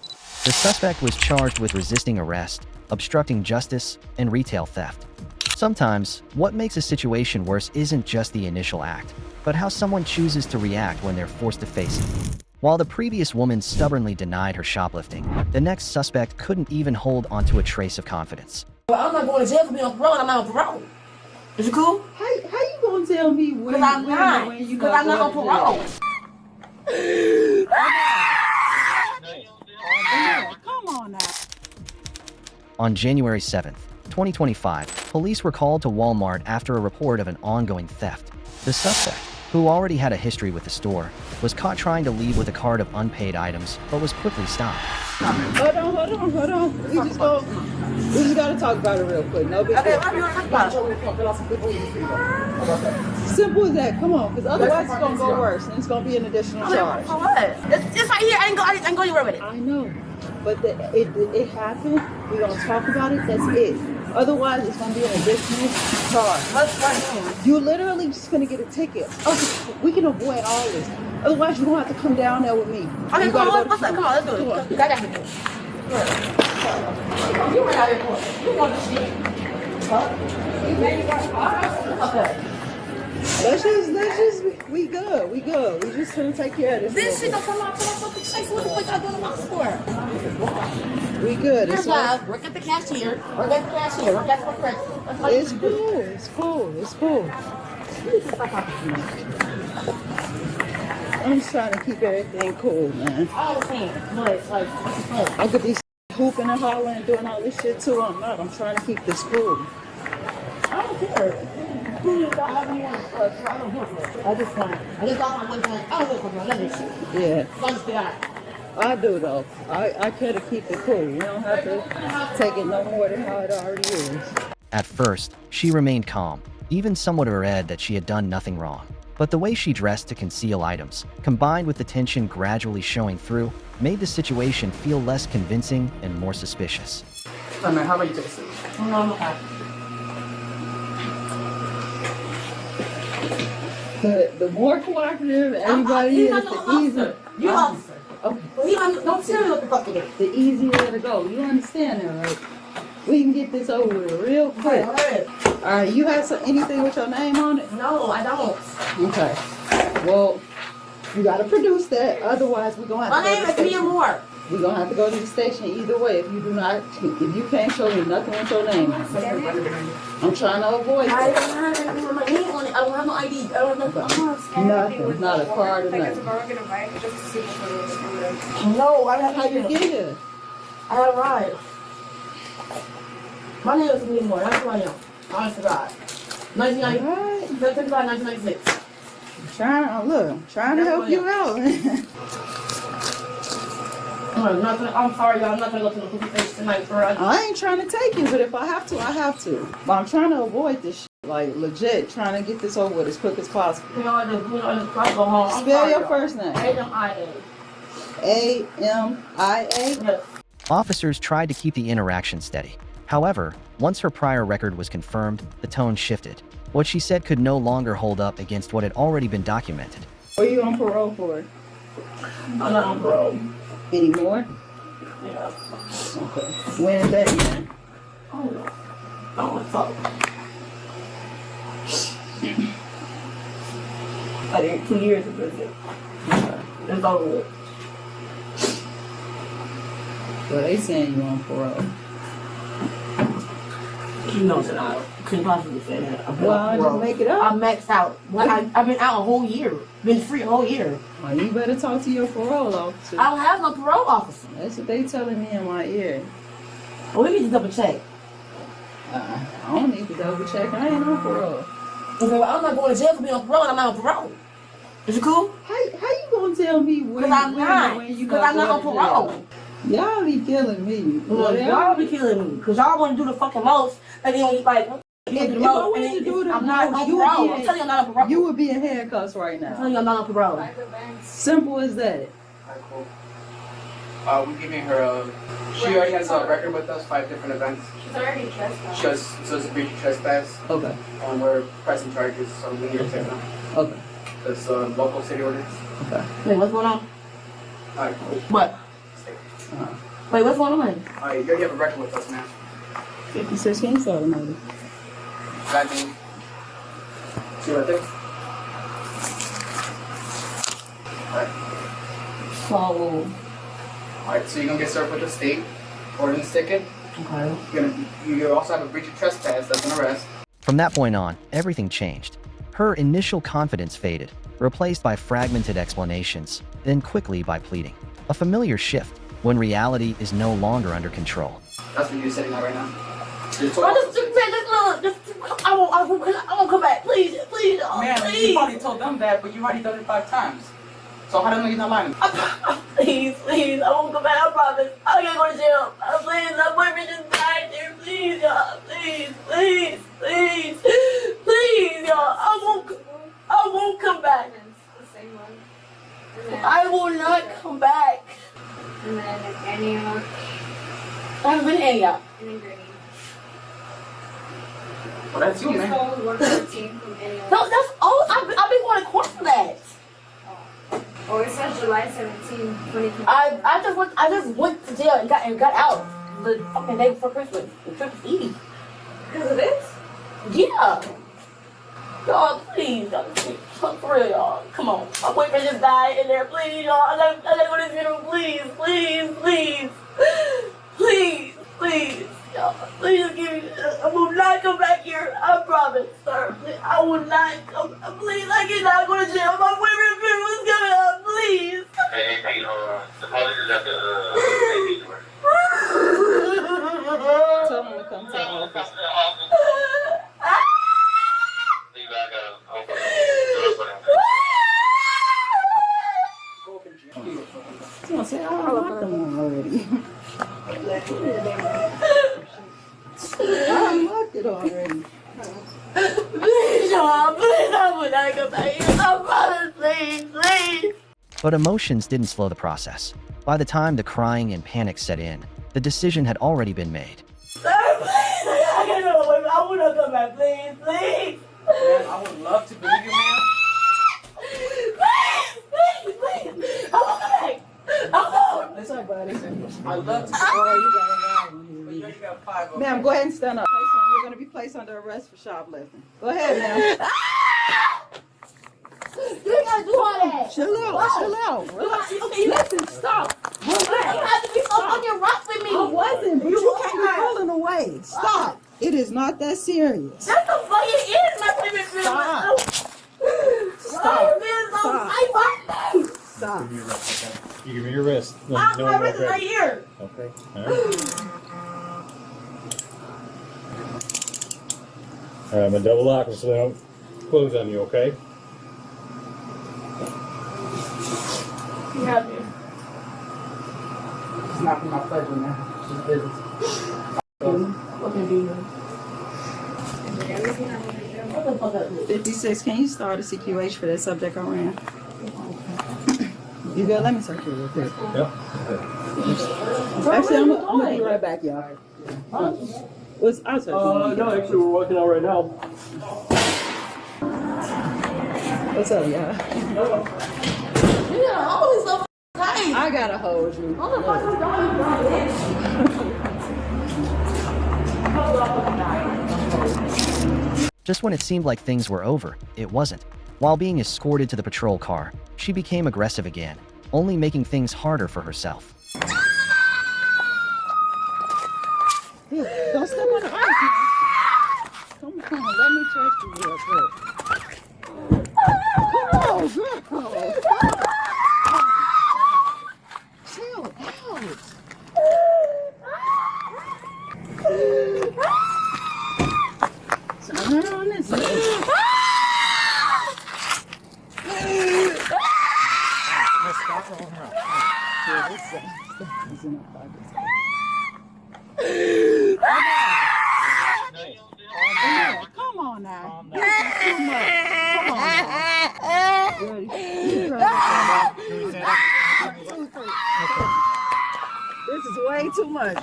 The suspect was charged with resisting arrest, obstructing justice, and retail theft. Sometimes, what makes a situation worse isn't just the initial act, but how someone chooses to react when they're forced to face it. While the previous woman stubbornly denied her shoplifting, the next suspect couldn't even hold onto a trace of confidence. Well, I'm not going to jail for being on parole, and I'm not on parole. Is it cool? How you gonna tell me when? Because I'm not. When you Because I'm not on parole. Come on now. On January 7th, 2025, police were called to Walmart after a report of an ongoing theft. The suspect, who already had a history with the store, was caught trying to leave with a cart of unpaid items, but was quickly stopped. Hold on. We just gotta talk about it real quick. No big deal. What do you want to talk about? Simple as that. Come on, because otherwise it's gonna go worse, and it's gonna be an additional charge. For what? It's right here. I ain't go anywhere with it. I know. but it happened. We're gonna talk about it. That's it. Otherwise, it's gonna be an additional charge. What's right You literally just gonna get a ticket. Okay, we can avoid all this. Otherwise, you're gonna have to come down there with me. Okay, you come on, go come on, let's do it. Got that. You went out here for it. You want the shit. Okay. Let's just, we good. We just gonna take care of this. This shit don't come out till I fucking say so. What the fuck I doing my for? We good. Here's why. Work at the cashier. Work at the cashier. Work at the restaurant. It's cool. It's cool. It's cool. I'm just trying to keep everything cool, man. I understand, but like, what's the point? I could be hooping and hollering and doing all this shit too. I'm not. I'm trying to keep this cool. I don't care. I just got my one point. I don't know what I'm saying. Yeah. I do though. I care to keep it cool. You don't have to take it no more than how it already is. At first, she remained calm, even somewhat awed that she had done nothing wrong. But the way she dressed to conceal items, combined with the tension gradually showing through, made the situation feel less convincing and more suspicious. Hey man, how about you take a seat? No, I'm okay. The more cooperative everybody is, the easier. You officer. Okay. Don't tell me what the fuck it is. The easier to go. You understand that, right? We can get this over with real quick. All right. You have anything with your name on it? No, I don't. Okay. Well, you got to produce that. Otherwise, we're gonna have to. My name is Mia Moore. We're gonna have to go to the station either way. If you do not, if you can't show me nothing with your name, I'm trying to avoid I that. don't have my name on it. I don't have no ID. I don't have Nothing. Not a card or nothing. No, I don't have How you get here? I had a ride. My name is Mia Moore. That's who I am. Honest to God. 1996. Trying to help you out. I'm sorry, y'all. I'm not gonna go to the police station tonight for us. I ain't trying to take you, but if I have to, I have to. But I'm trying to avoid this shit. Like, legit, trying to get this over with as quick as possible. You know, I just go home. Spell your first name. A-M-I-A. A-M-I-A? Yes. Officers tried to keep the interaction steady. However, once her prior record was confirmed, the tone shifted. What she said could no longer hold up against what had already been documented. What are you on parole for? I'm not on parole. Anymore? Yeah. Okay. When is that again? Oh, fuck. I did 2 years in prison. It's over with. Well, they saying you on parole. You know that I couldn't possibly say that. Well, just make it up. I'm maxed out. I've been out a whole year. Been free a whole year. Well, you better talk to your parole officer. I don't have no parole officer. That's what they telling me in my ear. Well, we need to double check. I don't need to double check. I ain't on parole. Okay, well, I'm not going to jail for being on parole and I'm not on parole. Is it cool? How you gonna tell me when? Because I'm not. Because I'm not on parole. Y'all be killing me. Well, y'all be killing me. Because y'all want to do the fucking most. And then, like, if I wanted to do the I'm not on most, parole. I'm telling you I'm not on parole. You would be in handcuffs right I'm now. telling you I'm not on parole. Simple as that. Alright, cool. We're giving her she already has a record with us, 5 different events. She's already trespassed. So it's a breach of trespass. Okay. We're pressing charges, so we need to take them. Okay. That's local city ordinance. Okay. Wait, what's going on? Alright, cool. What? Wait, what's going on? Alright, you already have a record with us, man. 56 King started maybe. That name. See right there? Alright. Alright, so you're gonna get served with a state ordinance ticket. Okay. You also have a breach of trespass, that's an arrest. From that point on, everything changed. Her initial confidence faded, replaced by fragmented explanations, then quickly by pleading. A familiar shift, when reality is no longer under control. That's what you're sitting at right now. I won't come back. Please, please, Man, please. you probably told them that, but you already done it 5 times. So how do I know you're not lying? Please, please, I won't come back. I promise. I can't go to jail. Please, my boyfriend just died here. Please, y'all. Please, please, please, please, y'all. I won't come back. I will not come back. And then Antioch. I haven't been to Antioch. And then Grady. Well, that's you, man. Stole 114 from Antioch. No, that's all. I've been going to court for that. Oh, it says July 17, 2020. I just went to jail and got out the fucking day before Christmas. Christmas Eve. Because of this? Yeah. Y'all, please, y'all, for real, y'all. Come on. My boyfriend just died in there. Please, y'all. I gotta go to his funeral. Please, please, please. Please, please. Y'all, please give me. I will not come back here. I promise, sir. I will not come. Please, I cannot go to jail. My boyfriend's funeral is coming up. Please. Hey, the police is at the door. Tell them to come to the office. I said, oh, I locked them already. I unlocked it already. Please, y'all. Please, I will not come back here. I promise. Please, please. But emotions didn't slow the process. By the time the crying and panic set in, the decision had already been made. Sir, please. I can't go away. I will not come back. Please, please. Man, I would love to believe you, man. Please, please, please. I won't come back. I won't. That's all, buddy. I love to. Oh, you got it now. But you got 5 of them. Ma'am, go ahead and stand up. You're going to be placed under arrest for shoplifting. Go ahead, ma'am. You ain't gotta do all that. Chill out. Relax. Okay, listen, stop. You don't have to be so fucking rough with me. I wasn't, but you can't be pulling away. Stop. It is not that serious. That's the fuck it is, my favorite film. Stop. Stop. You give me your wrist. My wrist is right here. Okay. All right. All right, I'm gonna double lock them so they don't close on you, okay? You have me. It's not for my pleasure, man. It's just business. What can do? 56, can you start a CQH for that subject I ran? You good? Let me search you real quick. Yep. Actually, I'm gonna be right back, y'all. I'll search you. No, actually, we're working out right now. What's up, y'all? Yeah, always so tight. I gotta hold you. Just when it seemed like things were over, it wasn't. While being escorted to the patrol car, she became aggressive again, only making things harder for herself. Here, don't step on the ice, man. Come on, let me touch you real quick. Come on, girl. Chill out. Turn on this way. Stop rolling around. Come on now. This is too much. Come on now. Ready? This is way too much.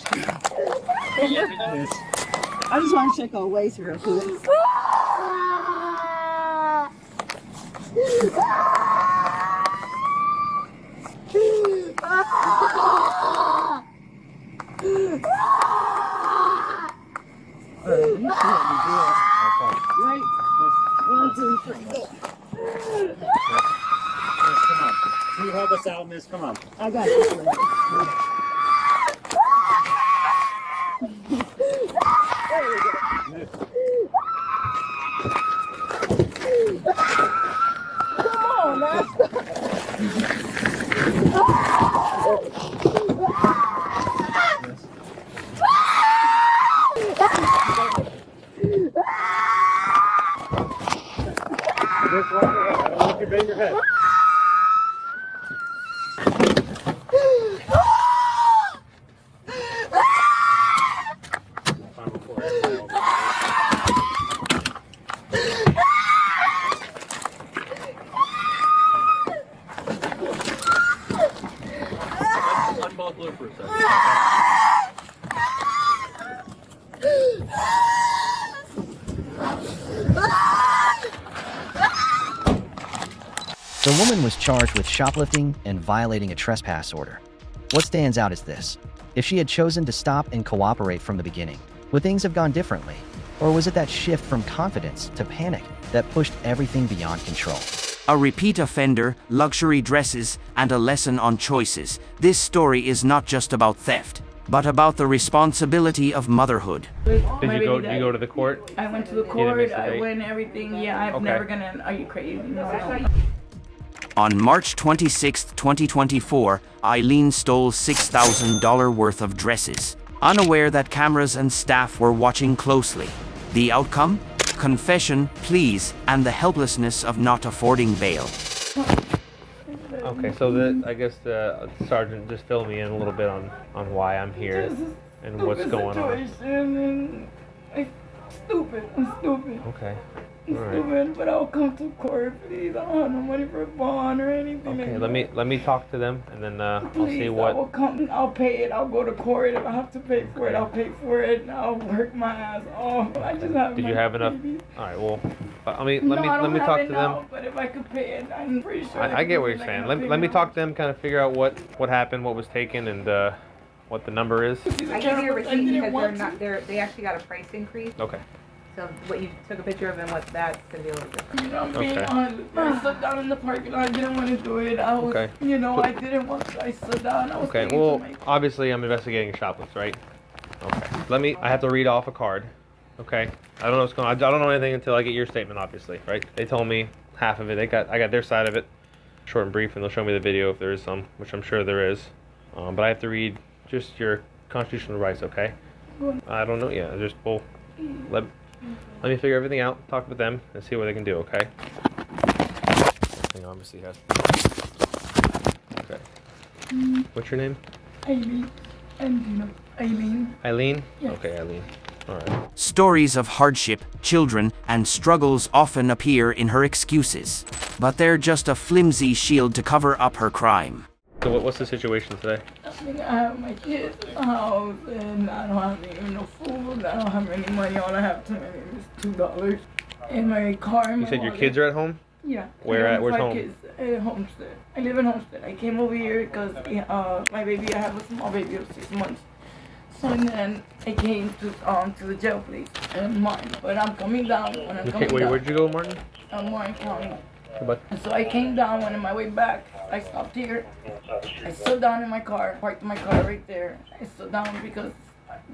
I just want to check on waist real quick. You should be good. Right? 1, 2, 3, go. Come on. You help us out, miss. Come on. I got this one. There we go. Come on now. Just walk your head. I don't want you to bang your head. Unbolt woman was charged with shoplifting and violating a trespass order. What stands out is this. If she had chosen to stop and cooperate from the beginning, would things have gone differently? Or was it that shift from confidence to panic that pushed everything beyond control? A repeat offender, luxury dresses, and a lesson on choices. This story is not just about theft, but about the responsibility of motherhood. Did you go to the court? I went to the court, I went everything. Yeah, I'm never gonna, are you crazy? No. On March 26, 2024, Eileen stole $6,000 worth of dresses, unaware that cameras and staff were watching closely. The outcome? Confession, pleas, and the helplessness of not affording bail. Okay, so I guess the sergeant just filled me in a little bit on why I'm here and what's going on. And I'm stupid. Okay. Stupid, but I'll come to court, please. I don't have no money for a bond or anything. Okay, let me talk to them, and then I'll see what. I will come. I'll pay it. I'll go to court if I have to pay for it. I'll pay for it. I'll work my ass off. I just have. Did you have enough? All right. Well, let me talk to them. But if I could pay it, I'm pretty sure. I get what you're saying. Let me talk to them, kind of figure out what happened, what was taken, and what the number is. I gave you a receipt because they actually got a price increase. Okay. So what you took a picture of and what that's gonna be a little different. You know, I'm being honest. I sat down in the parking lot. I didn't want to do it. I was, I didn't want to. I sat down. I was okay. Well, obviously, I'm investigating shoplifts, right? Okay. I have to read off a card. Okay. I don't know what's going on. I don't know anything until I get your statement, obviously, right? They told me half of it. I got their side of it, short and brief, and they'll show me the video if there is some, which I'm sure there is. But I have to read just your constitutional rights, okay? I don't know yet. Let me figure everything out, talk with them, and see what they can do, okay? Thing obviously has. Okay. What's your name? Eileen. Eileen. Eileen? Yes. Okay, Eileen. Alright. Stories of hardship, children, and struggles often appear in her excuses, but they're just a flimsy shield to cover up her crime. So what's the situation today? I have my kids in the house, and I don't have even no food. I don't have any money. All I have to is $2 in my car. You said your kids are at home? Yeah. Where's home? Kids at Homestead. I live in Homestead. I came over here because my baby. I have a small baby of 6 months. So then I came to the jail place in Martin. But I'm coming down when I'm coming down. Where'd you go, Martin? Martin County. Goodbye. And so I came down, when on my way back, I stopped here. I stood down in my car, parked my car right there. I stood down because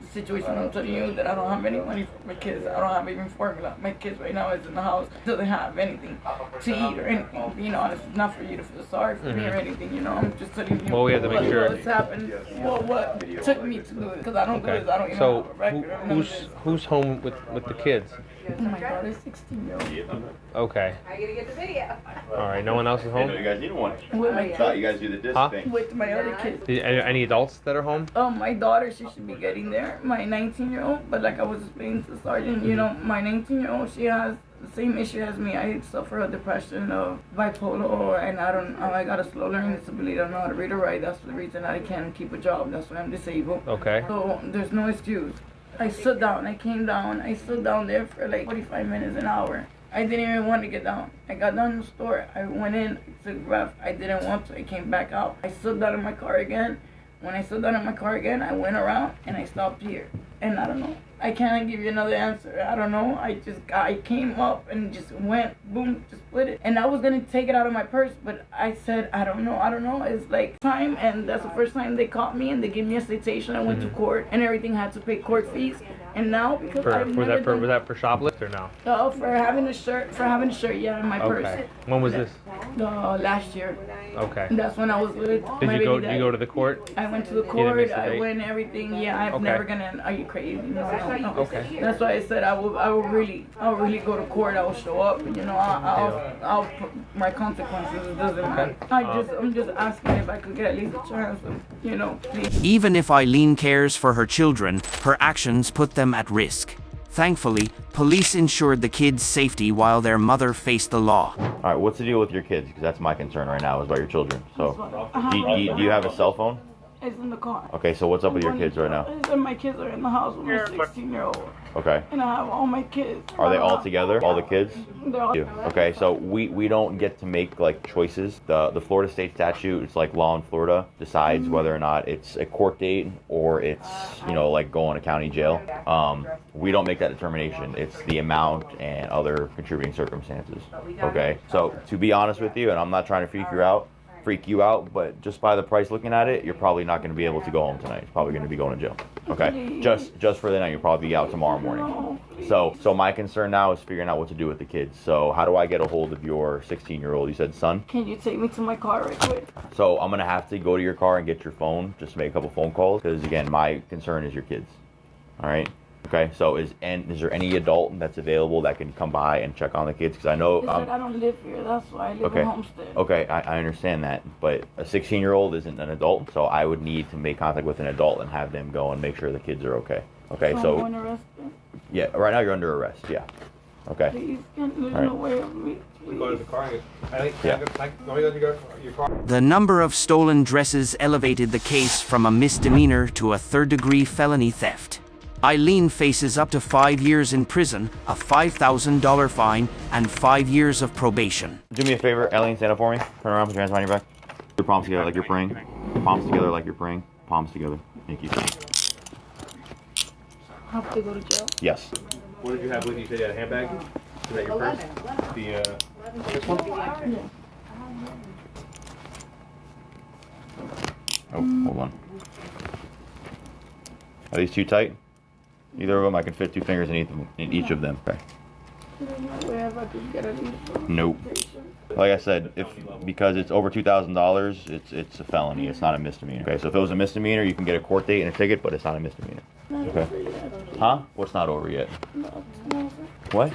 the situation I'm telling you that I don't have any money for my kids. I don't have even formula. My kids right now is in the house. Doesn't have anything to eat or anything. You know, it's not for you to feel sorry for me or anything. You know, I'm just telling you we have to make sure. what's happened. What took me to do it? Because I don't do this. I don't even have a record. Who's home with the kids? My daughter's 16-year-old. Okay. I gotta get the video. All right. No one else is home. You guys need one. With my kids. You guys do the disc thing. With my other kids. Any adults that are home? My daughter, she should be getting there. My 19-year-old, but like I was explaining to the sergeant, you know, my 19-year-old, she has the same issue as me. I suffer a depression of bipolar, and I got a slow learning disability. I don't know how to read or write. That's the reason I can't keep a job. That's why I'm disabled. Okay. So there's no excuse. I stood down. I came down. I stood down there for like 45 minutes, an hour. I didn't even want to get down. I got down in the store. I went in, took a breath. I didn't want to. I came back out. I stood down in my car again. When I stood down in my car again, I went around and I stopped here. And I don't know. I can't give you another answer. I don't know. I came up and just went, boom, just split it. And I was going to take it out of my purse, but I said, I don't know. It's like time, and that's the first time they caught me, and they gave me a citation. I went to court, and everything had to pay court fees. And now, because was that for shoplift or no? Oh, for having a shirt, yeah, in my purse. When was this? Last year. Okay. That's when I was with Did you go to the court? I went to the court. I went everything. Yeah, I'm never gonna. Are you crazy? No. Okay. That's why I said I will really go to court. I will show up. And, you know, I'll put my consequences. It doesn't matter. I'm just asking if I could get at least a chance of, you know, please. Even if Eileen cares for her children, her actions put them at risk. Thankfully, police ensured the kids' safety while their mother faced the law. All right, what's the deal with your kids? Because that's my concern right now, is about your children. So, do you have a cell phone? It's in the car. Okay, so what's up with your kids right now? My kids are in the house with my 16-year-old. Okay. And I have all my kids. Are they all together? All the kids? They're all Okay, so we don't get to make like choices. The Florida state statute, it's like law in Florida, decides whether or not it's a court date or it's, you know, like going to county jail. We don't make that determination. It's the amount and other contributing circumstances. Okay, so to be honest with you, and I'm not trying to freak you out, but just by the price looking at it, you're probably not going to be able to go home tonight. You're probably going to be going to jail. Okay, just for the night, you'll probably be out tomorrow morning. So my concern now is figuring out what to do with the kids. So how do I get a hold of your 16-year-old? You said son? Can you take me to my car right quick? So I'm going to have to go to your car and get your phone, just to make a couple phone calls, because again, my concern is your kids. All right? Okay, so is there any adult that's available that can come by and check on the kids? Because I know I don't live here. That's why I live in Homestead. Okay, I understand that, but a 16-year-old isn't an adult, so I would need to make contact with an adult and have them go and make sure the kids are okay. Okay, so I'm arrested? Yeah, right now you're under arrest. Yeah. Okay. Please, there's no way of me. Go to the car. The number of stolen dresses elevated the case from a misdemeanor to a third-degree felony theft. Eileen faces up to 5 years in prison, a $5,000 fine, and 5 years of probation. Do me a favor, Eileen, stand up for me. Turn around, put your hands behind your back. Your palms together like you're praying. Palms together like you're praying. Palms together. Thank you. Have to go to jail? Yes. What did you have with you? You said you had a handbag? Is that your purse? This one? Yeah. Oh, hold on. Are these too tight? Either of them, I can fit 2 fingers in each of them. Okay. Nope. Like I said, because it's over $2,000, it's a felony. It's not a misdemeanor. Okay, so if it was a misdemeanor, you can get a court date and a ticket, but it's not a misdemeanor. Okay. Huh? What's not over yet? What?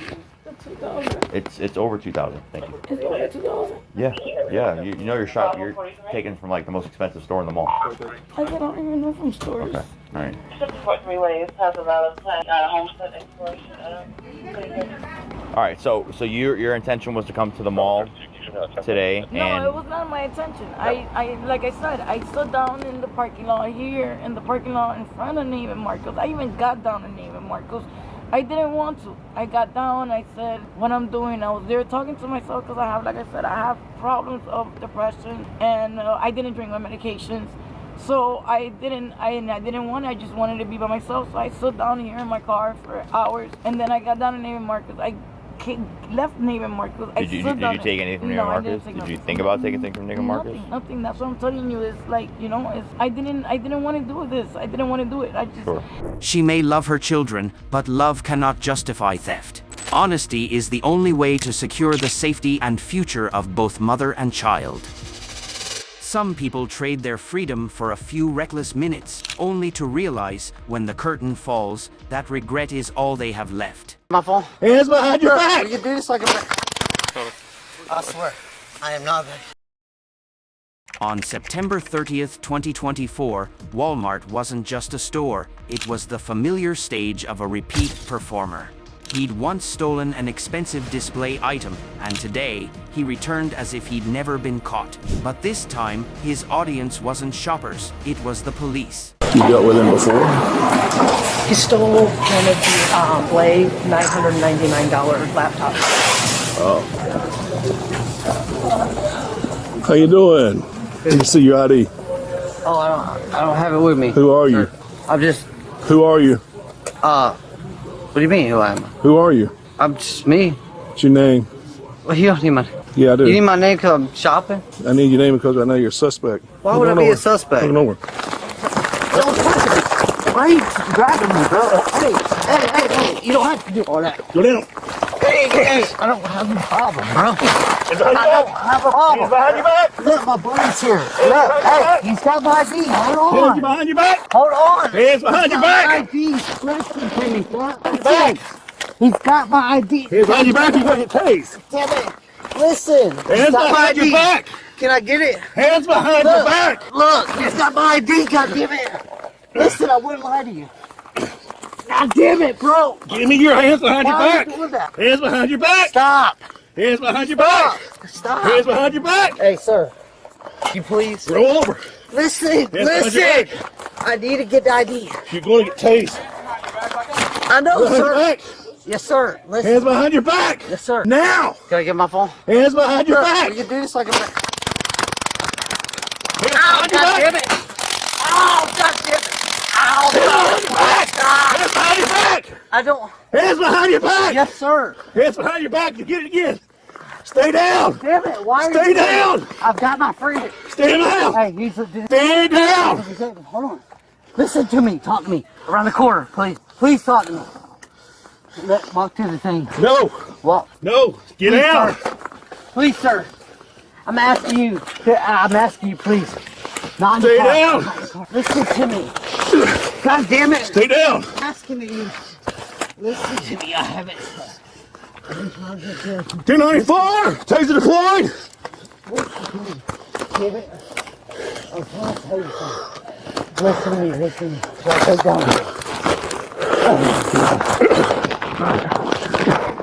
It's over 2,000. Thank you. It's over 2,000? Yeah, yeah. You know you're taken from like the most expensive store in the mall. I don't even know from stores. Okay. All right. 3 ways has a valid plan, not a homestead expiration. All right. So your intention was to come to the mall today, No, and it was not my intention. I like I said, I stood down in the parking lot here, in the parking lot in front of Neiman Marcos. I even got down in Neiman Marcos. I didn't want to. I got down, I said what I'm doing. I was there talking to myself because I have, like I said, I have problems of depression, and I didn't drink my medications. So I didn't want it. I just wanted to be by myself. So I stood down here in my car for hours, and then I got down in Neiman Marcos. I left Neiman Marcos. Did you take anything from Neiman Marcos? Did you think about taking things from Neiman Marcos? Nothing. That's what I'm telling you. It's like, you know, I didn't want to do this. I didn't want to do it. I just. Sure. She may love her children, but love cannot justify theft. Honesty is the only way to secure the safety and future of both mother and child. Some people trade their freedom for a few reckless minutes, only to realize, when the curtain falls, that regret is all they have left. My phone. Hands behind your back. You can do this like a. I swear, I am not ready. On September 30th, 2024, Walmart wasn't just a store, it was the familiar stage of a repeat performer. He'd once stolen an expensive display item, and today, he returned as if he'd never been caught. But this time, his audience wasn't shoppers, it was the police. You dealt with him before? He stole one of the Blade $999 laptop. Oh. How you doing? Let me see your ID. Oh, I don't have it with me. Who are you? I'm just. Who are you? What do you mean, who I am? Who are you? I'm just me. What's your name? Well, you don't need my. Yeah, I do. You need my name because I'm shopping? I need your name because I know you're a suspect. Why would I be a suspect? Come over. Don't touch me. Why are you grabbing me, bro? Hey, you don't have to do all that. Go down. Hey, I don't have a problem, bro. I don't have a problem. Hands behind your back. Look, my buddy's here. Look, hey, he's got my ID. Hold on. Hands behind your back. Hold on. Hands behind your back. ID. Listen to me, bro. He's got my ID. Hands behind your back. You got your tased. Damn it. Listen. Hands behind your back. Can I get it? Hands behind your back. Look, he's got my ID. God damn it. Listen, I wouldn't lie to you. God damn it, bro. Give me your hands behind your Why back. are you doing that? Hands behind your back. Stop. Hands behind your back. Stop. Hands behind your back. Hey, sir. You please. Roll over. Listen, Hands behind your listen. back. I need to get the ID. You're going to get tased. I know, Hands behind your sir. back. Yes, sir. Listen. Hands behind your back. Yes, sir. Now. Can I get my phone? Hands behind your Sir, back. will you do this like a... Hands Ow, behind your God back. damn it. Ow, God damn it. Ow, Hands behind your back. God. Hands behind your back. I don't... Hands behind your back. Yes, sir. Hands behind your back. You get it again. Stay down. Damn it. Why are Stay you... down. I've got my freedom. Stay down. Hey, you... Stay down. Hold on. Listen to me. Talk to me. Around the corner, please. Please talk to me. Walk to the thing. No. Walk. No. Get Please, out. Sir. Please, sir. I'm asking you. I'm asking you, please. Not in the Stay car. down. Not in the car. Listen to me. God damn it. Stay down. I'm asking you. Listen to me. I haven't. 294. Taser deployed. Listen to me. Damn it. I'm trying to tell you something. Listen to me. Listen to me. Stay down.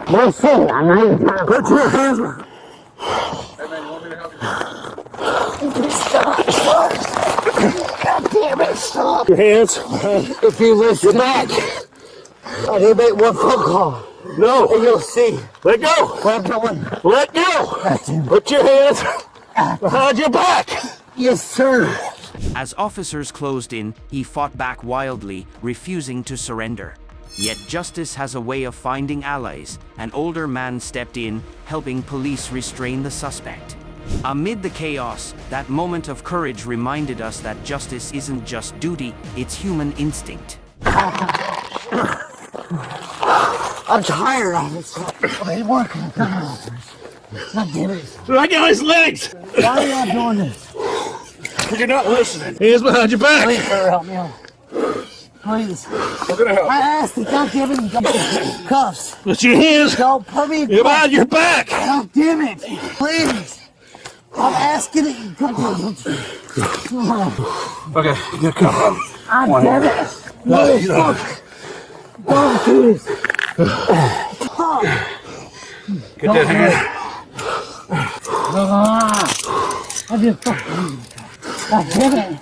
Listen, I'm not even trying to put your hands behind. Hey man, you want me to help you? Stop. God damn it, stop. Your hands. If you listen back, I didn't make one phone call. No. And you'll see. Let go. What I'm doing. Let go. Put your hands behind your back. Yes, sir. As officers closed in, he fought back wildly, refusing to surrender. Yet justice has a way of finding allies. An older man stepped in, helping police restrain the suspect. Amid the chaos, that moment of courage reminded us that justice isn't just duty, it's human instinct. I'm tired of this. I ain't working. God damn it. Let go his legs. Why are y'all doing this? You're not listening. Hands behind your back. Please, sir, help me out. Please. I'm gonna help. I asked the goddamn cuffs. Put your hands Don't put me behind your back. God damn it. Please. I'm asking it. Okay, you gotta come. I'm damn it. No, fuck. Don't do this. Get that hand. I just fucking. God damn it.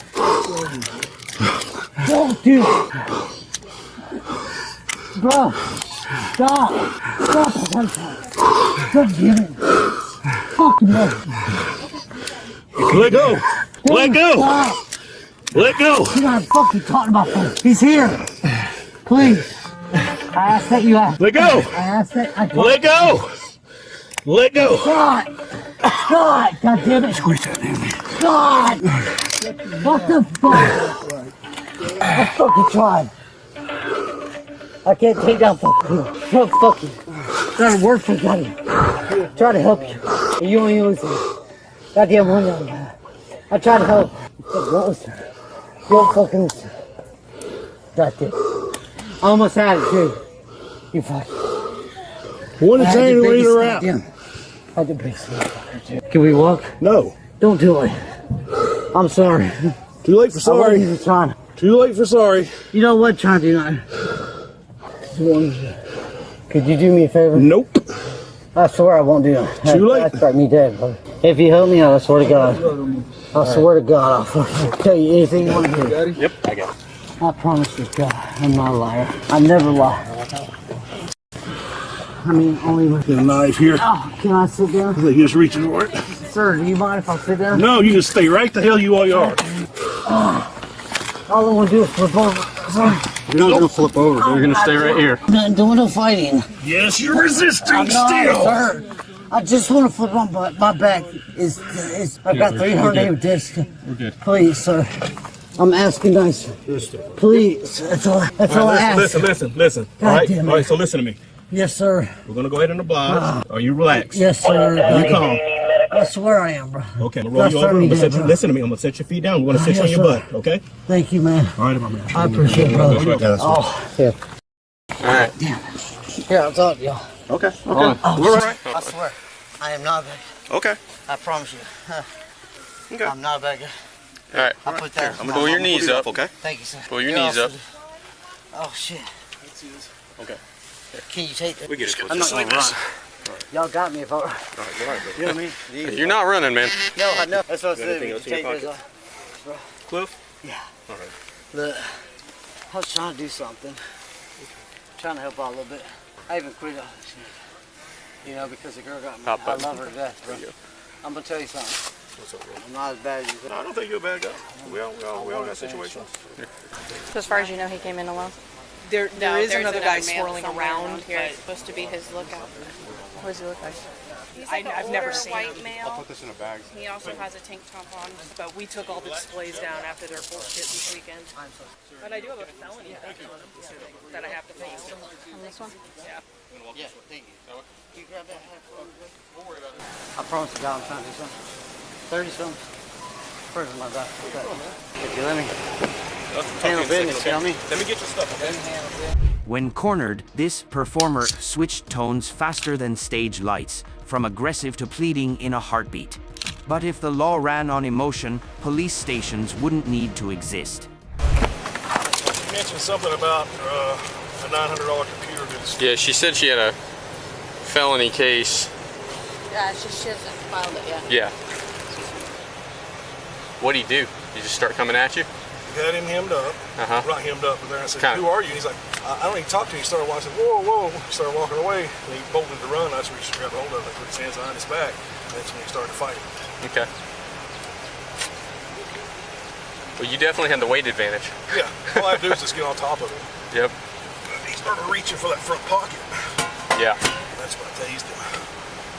Don't do it. Bro. Stop. Stop. God damn it. Fucking no. Let go. Let go. Stop. Let go. You're not fucking talking about him. He's here. Please. I asked that you asked. Let go. I asked that. Let go. Let go. God. God. God damn it. Squeeze that in. God. What the fuck? I fucking tried. I can't take down fucking. No fucking. Trying to work for you. Trying to help you. And you ain't listen. Goddamn one of them. I try to help. You don't listen. You don't fucking listen. That's it. I almost had it too. You fucking. One to chain and lead her out. I had the biggest motherfucker too. Can we walk? No. Don't do it. I'm sorry. Too late for sorry. I wasn't even trying. Too late for sorry. You know what? Trying to do nothing. Could you do me a favor? Nope. I swear I won't do it. Too late. That'd strike me dead, brother. If you help me out, I swear to God. I swear to God, I'll fucking tell you anything you want to hear. Yep, I got it. I promise you, God, I'm not a liar. I never lie. I mean, only with Get a knife here. Oh, can I sit down? I think you're just reaching for it. Sir, do you mind if I sit down? No, you can stay right the hell you are. All I want to do is flip over. Sorry. You're not gonna flip over. You're gonna stay right here. I'm not doing no fighting. Yes, you're resisting I'm not, still. sir. I just want to flip on, but my back is I've got 300 discs. We're good. Please, sir. I'm asking nice. Please. That's all I ask. Listen. God All right, damn it. all right. So listen to me. Yes, sir. We're gonna go ahead and oblige. Are you relaxed? Yes, sir. Are you calm? I swear I am, bro. Okay, I'm gonna roll you over. I'm gonna set you, listen to me. I'm gonna set your feet down. We're gonna sit you on your butt. Okay? Thank you, man. All right, my man. I appreciate it, brother. Oh, yeah. all right. Damn. Here, I'll talk to y'all. Okay. Oh, We're all right. I swear, I am not bad. Okay. I promise you. Okay. I'm not a bad guy. All right. I put that. I'm gonna pull your knees up. Okay. Thank you, sir. Pull your You're knees up. awesome. Oh shit. Okay. Can you take that? We get it. I'm not gonna run. Y'all got me if I. All right, you know what I mean? You're not running, man. No, I know. That's what I said. Anything else in your pocket? Bro. Cliff? Yeah. All right. Look, I was trying to do something. Trying to help out a little bit. I even quit all this shit. You know, because the girl got me. I love her to death, bro. I'm gonna tell you something. What's up, bro? I'm not as bad as you think. No, I don't think you're a bad guy. We all got situations. So as far as you know, he came in alone? There No, is there's another another guy male swirling somewhere around here. here. It's supposed to be his lookout. What does he look like? He's like I've never seen white him. male. I'll put this in a bag. He also has a tank top on. But we took all the displays down after their bullshit this weekend. But I do have a felony that I have to face. On this one? Yeah. Yeah, thank you. You grab that hat for me? I promise to God I'm trying to do something. 30 something. Person like that. If you let me handle business, you know what I mean? Let me get your stuff, okay? When cornered, this performer switched tones faster than stage lights, from aggressive to pleading in a heartbeat. But if the law ran on emotion, police stations wouldn't need to exist. You mentioned something about a $900 computer. Yeah, she said she had a felony case. Yeah, she hasn't filed it yet. Yeah. What'd he do? He just start coming at you? Got him hemmed up. Not hemmed up, but there I said, Kinda. who are you? And he's like, I don't even talk to you. He started watching, whoa, whoa. He started walking away, and he bolted to run. That's where he grabbed hold of him and put his hands behind his back. And that's when he started fighting. Okay. Well, you definitely had the weight advantage. Yeah, all I have to do is just get on top of him. Yep. He started reaching for that front pocket. Yeah. That's what I tased him.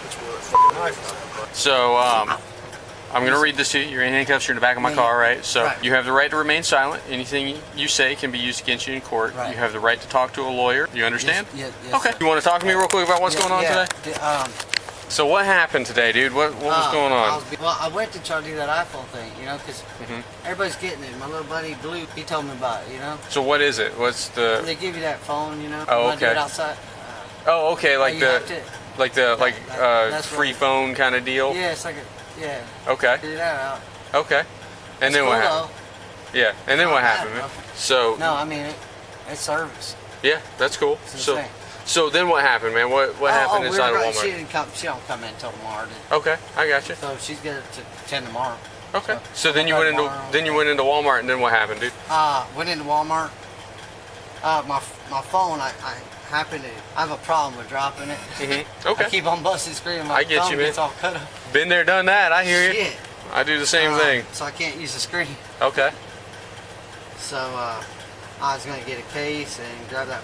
That's where that fucking knife was at. So, I'm going to read this to you. You're in handcuffs. You're in the back of my car, right? So, you have the right to remain silent. Anything you say can be used against you in court. You have the right to talk to a lawyer. You understand? Yes, okay. You want to talk to me real quick about what's going on today? So, what happened today, dude? What was going on? I went to try to do that iPhone thing, you know, because everybody's getting it. My little buddy Blue, he told me about it, you know. So, what is it? What's the? They give you that phone, you know. Oh, you wanna do okay. it outside. Oh, okay, like you have to- that's free what- phone kind of deal. Yeah, it's like yeah. Okay. Figure that out. Okay. And then It's what cool, happened? Yeah. And then what happened, man? So. No, I mean it's service. Yeah, that's cool. So. insane. So then what happened, man? What happened inside of Walmart? She didn't come. She don't come in until tomorrow. Okay, I got you. So she's got it to 10 tomorrow. Okay. So then you went into Walmart, and then what happened, dude? Went into Walmart. My phone. I happen to. I have a problem with dropping it. Okay. I keep on busting screen. My I get thumb you, man. gets all cut up. Been there, done that. I hear you. Shit. I do the same thing. So I can't use the screen. Okay. So I was gonna get a case and grab that.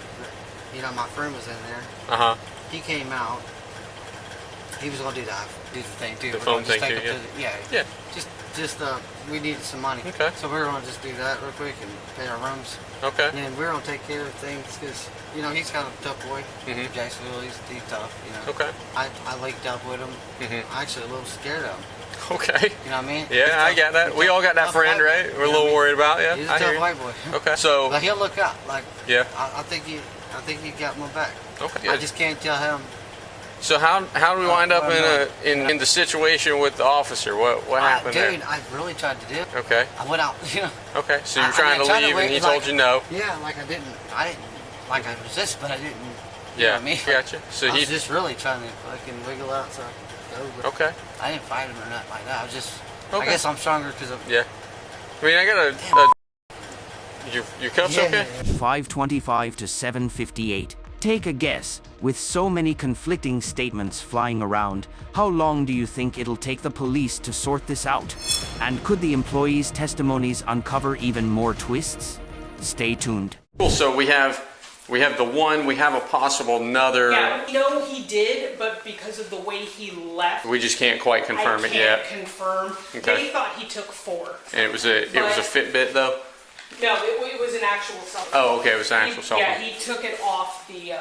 You know, my friend was in there. He came out. He was gonna do the thing too. The We're phone gonna just thing take too, him yeah. to the- yeah. Just we needed some money. Okay. So we were gonna just do that real quick and pay our rooms. Okay. And we were gonna take care of things because you know he's kind of a tough boy. Jacksonville, he's tough. You know. Okay. I linked up with him. I'm actually a little scared of him. Okay. You know what I mean? Yeah, I got that. We all got that Tough friend, white right? boy, We're a you know little what I worried mean? about. Yeah. He's a I tough hear you. white boy. Okay. So. But he'll look out. Like. Yeah. I think he got my back. Okay. I just can't tell him. So how do we wind up in the situation with the officer? What happened Dude, there? I really tried to do it. Okay. I went out, you know. Okay. So you're I trying to tried leave, wait, and he like, told you no. Yeah, like I didn't, like I resist, but I didn't. You Yeah. know what I mean? Gotcha. So I he. was just really trying to fucking wiggle out so I could go. But Okay. I didn't fight him or nothing like that. I was just. Okay. I guess I'm stronger because of. Yeah. I mean, I got your cuffs okay? 5:25 to 7:58. Take a guess. With so many conflicting statements flying around, how long do you think it'll take the police to sort this out? And could the employees' testimonies uncover even more twists? Stay tuned. Cool. So we have we have a possible another. Yeah, we know he did, but because of the way he left, We just can't quite confirm I it can't yet. confirm. Okay. They thought he took 4. And it was a Fitbit though. No, it was an actual cell phone. Oh, okay, it was an actual cell phone. Yeah, he took it off the.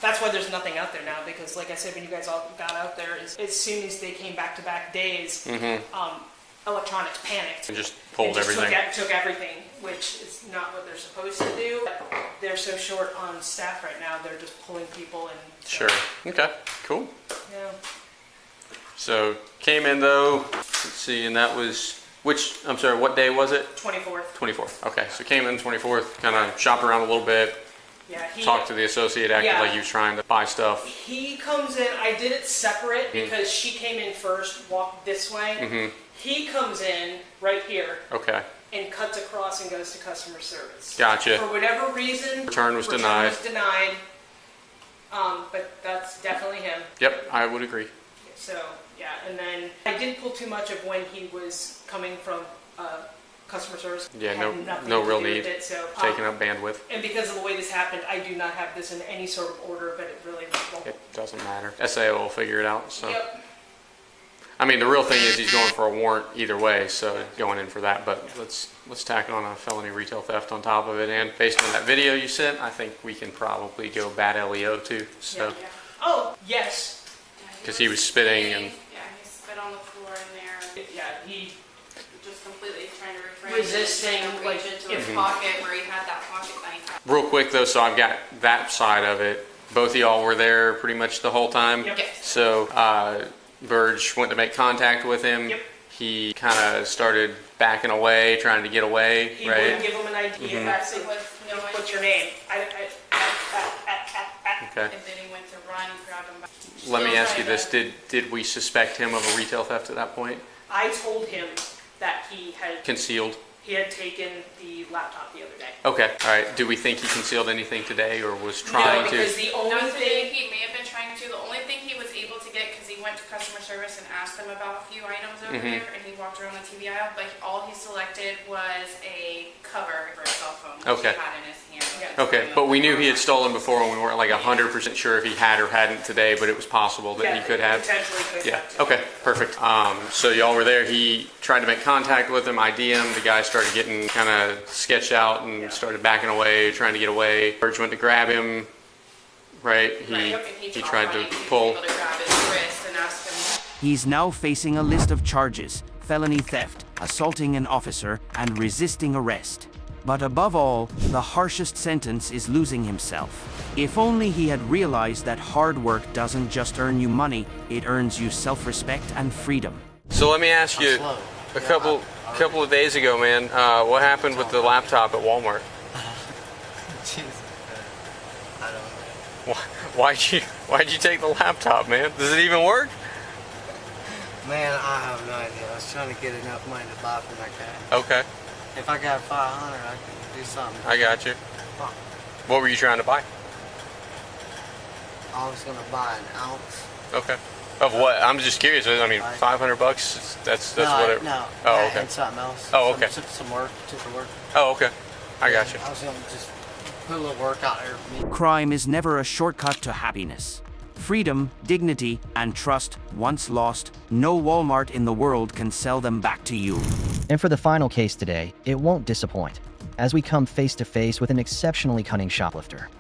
That's why there's nothing out there now, because like I said, when you guys all got out there, as soon as they came back-to-back days, electronics panicked. And just pulled just everything. Took everything, which is not what they're supposed to do. They're so short on staff right now, they're just pulling people and. So, Sure. Okay. Cool. Yeah. So came in though. Let's see, and that was I'm sorry, what day was it? 24th. 24th. Okay, so came in 24th, kind of shopped around a little bit. Yeah. Talked to the associate, acted like he was trying to buy stuff. He comes in. I did it separate because she came in first, walked this way. He comes in right here. Okay. and cuts across and goes to customer service. Gotcha. For whatever reason, Return was denied. But that's definitely him. Yep, I would agree. So yeah, and then I did pull too much of when he was coming from customer service. Yeah, It had nothing no to real do with need. it, so, Taking up bandwidth. And because of the way this happened, I do not have this in any sort of order, but it really won't. It doesn't matter. SAO will figure it out. So. Yep. I mean, the real thing is he's going for a warrant either way, so going in for that. But let's tack on a felony retail theft on top of it. And based on that video you sent, I think we can probably go bad LEO too. So. Yeah. Oh yes. Because he was spitting and. Yeah, he spit on the floor in there. Yeah, he just completely trying to refrain. Resisting, reach into his pocket where he had that pocket knife. Real quick though, so I've got that side of it. Both of y'all were there pretty much the whole time. Yep. So Burge went to make contact with him. Yep. He kind of started backing away, trying to get away, He right? wouldn't give him an ID if that's what's your name. Okay. And then he went to run, grabbed him back. Let me ask you this: Did we suspect him of a retail theft at that point? I told him that he had Concealed. He had taken the laptop the other day. Okay. All right. Do we think he concealed anything today, or was trying no, because the only thing he may have been trying to. The only thing he was able to get, because he went to customer service and asked them about a few items over there, and he walked around the TV aisle, but all he selected was a cover for a cell phone. Okay. He had in his hand. Okay, but we knew he had stolen before, and we weren't like 100% sure if he had or hadn't today, but it was possible that he could have. Potentially could Yeah. have. Okay. Perfect. So y'all were there. He tried to make contact with him, ID him. The guy started getting kind of sketched out and started backing away, trying to get away. Burge went to grab him. Right. He tried to pull. He's now facing a list of charges: felony theft, assaulting an officer, and resisting arrest. But above all, the harshest sentence is losing himself. If only he had realized that hard work doesn't just earn you money, it earns you self-respect and freedom. So let me ask you, a couple of days ago, man, what happened with the laptop at Walmart? I don't know. Why'd you take the laptop, man? Does it even work? Man, I have no idea. I was trying to get enough money to buy for my cat. Okay. If I got 500, I could do something. I got you. What were you trying to buy? I was gonna buy an ounce. Okay. Of what? I'm just curious. I mean, $500. That's whatever. No. Oh, okay. And something else. Oh, okay. Some work. Took the work. Oh, okay. I got you. I was gonna just put a little work out there for me. Crime is never a shortcut to happiness. Freedom, dignity, and trust, once lost, no Walmart in the world can sell them back to you. And for the final case today, it won't disappoint, as we come face to face with an exceptionally cunning shoplifter.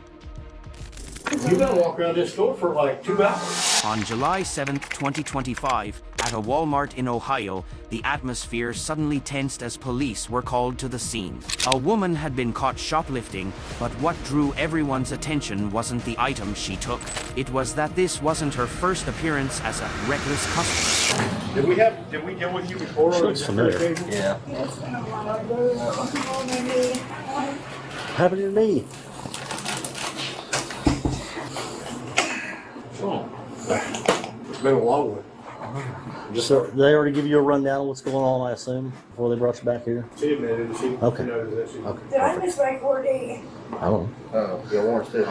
You've been walking around this store for like 2 hours. On July 7th, 2025, at a Walmart in Ohio, the atmosphere suddenly tensed as police were called to the scene. A woman had been caught shoplifting, but what drew everyone's attention wasn't the item she took. It was that this wasn't her first appearance as a reckless customer. Did we deal with you before? Looks familiar. Yeah. It's been a while ago. Oh, maybe. Happened to me. It's been a long one. So they already give you a rundown of what's going on, I assume, before they brought you back here? She admitted she Okay. knows that she. Okay. Did I miss my court date? I don't know. Yeah, warrants did.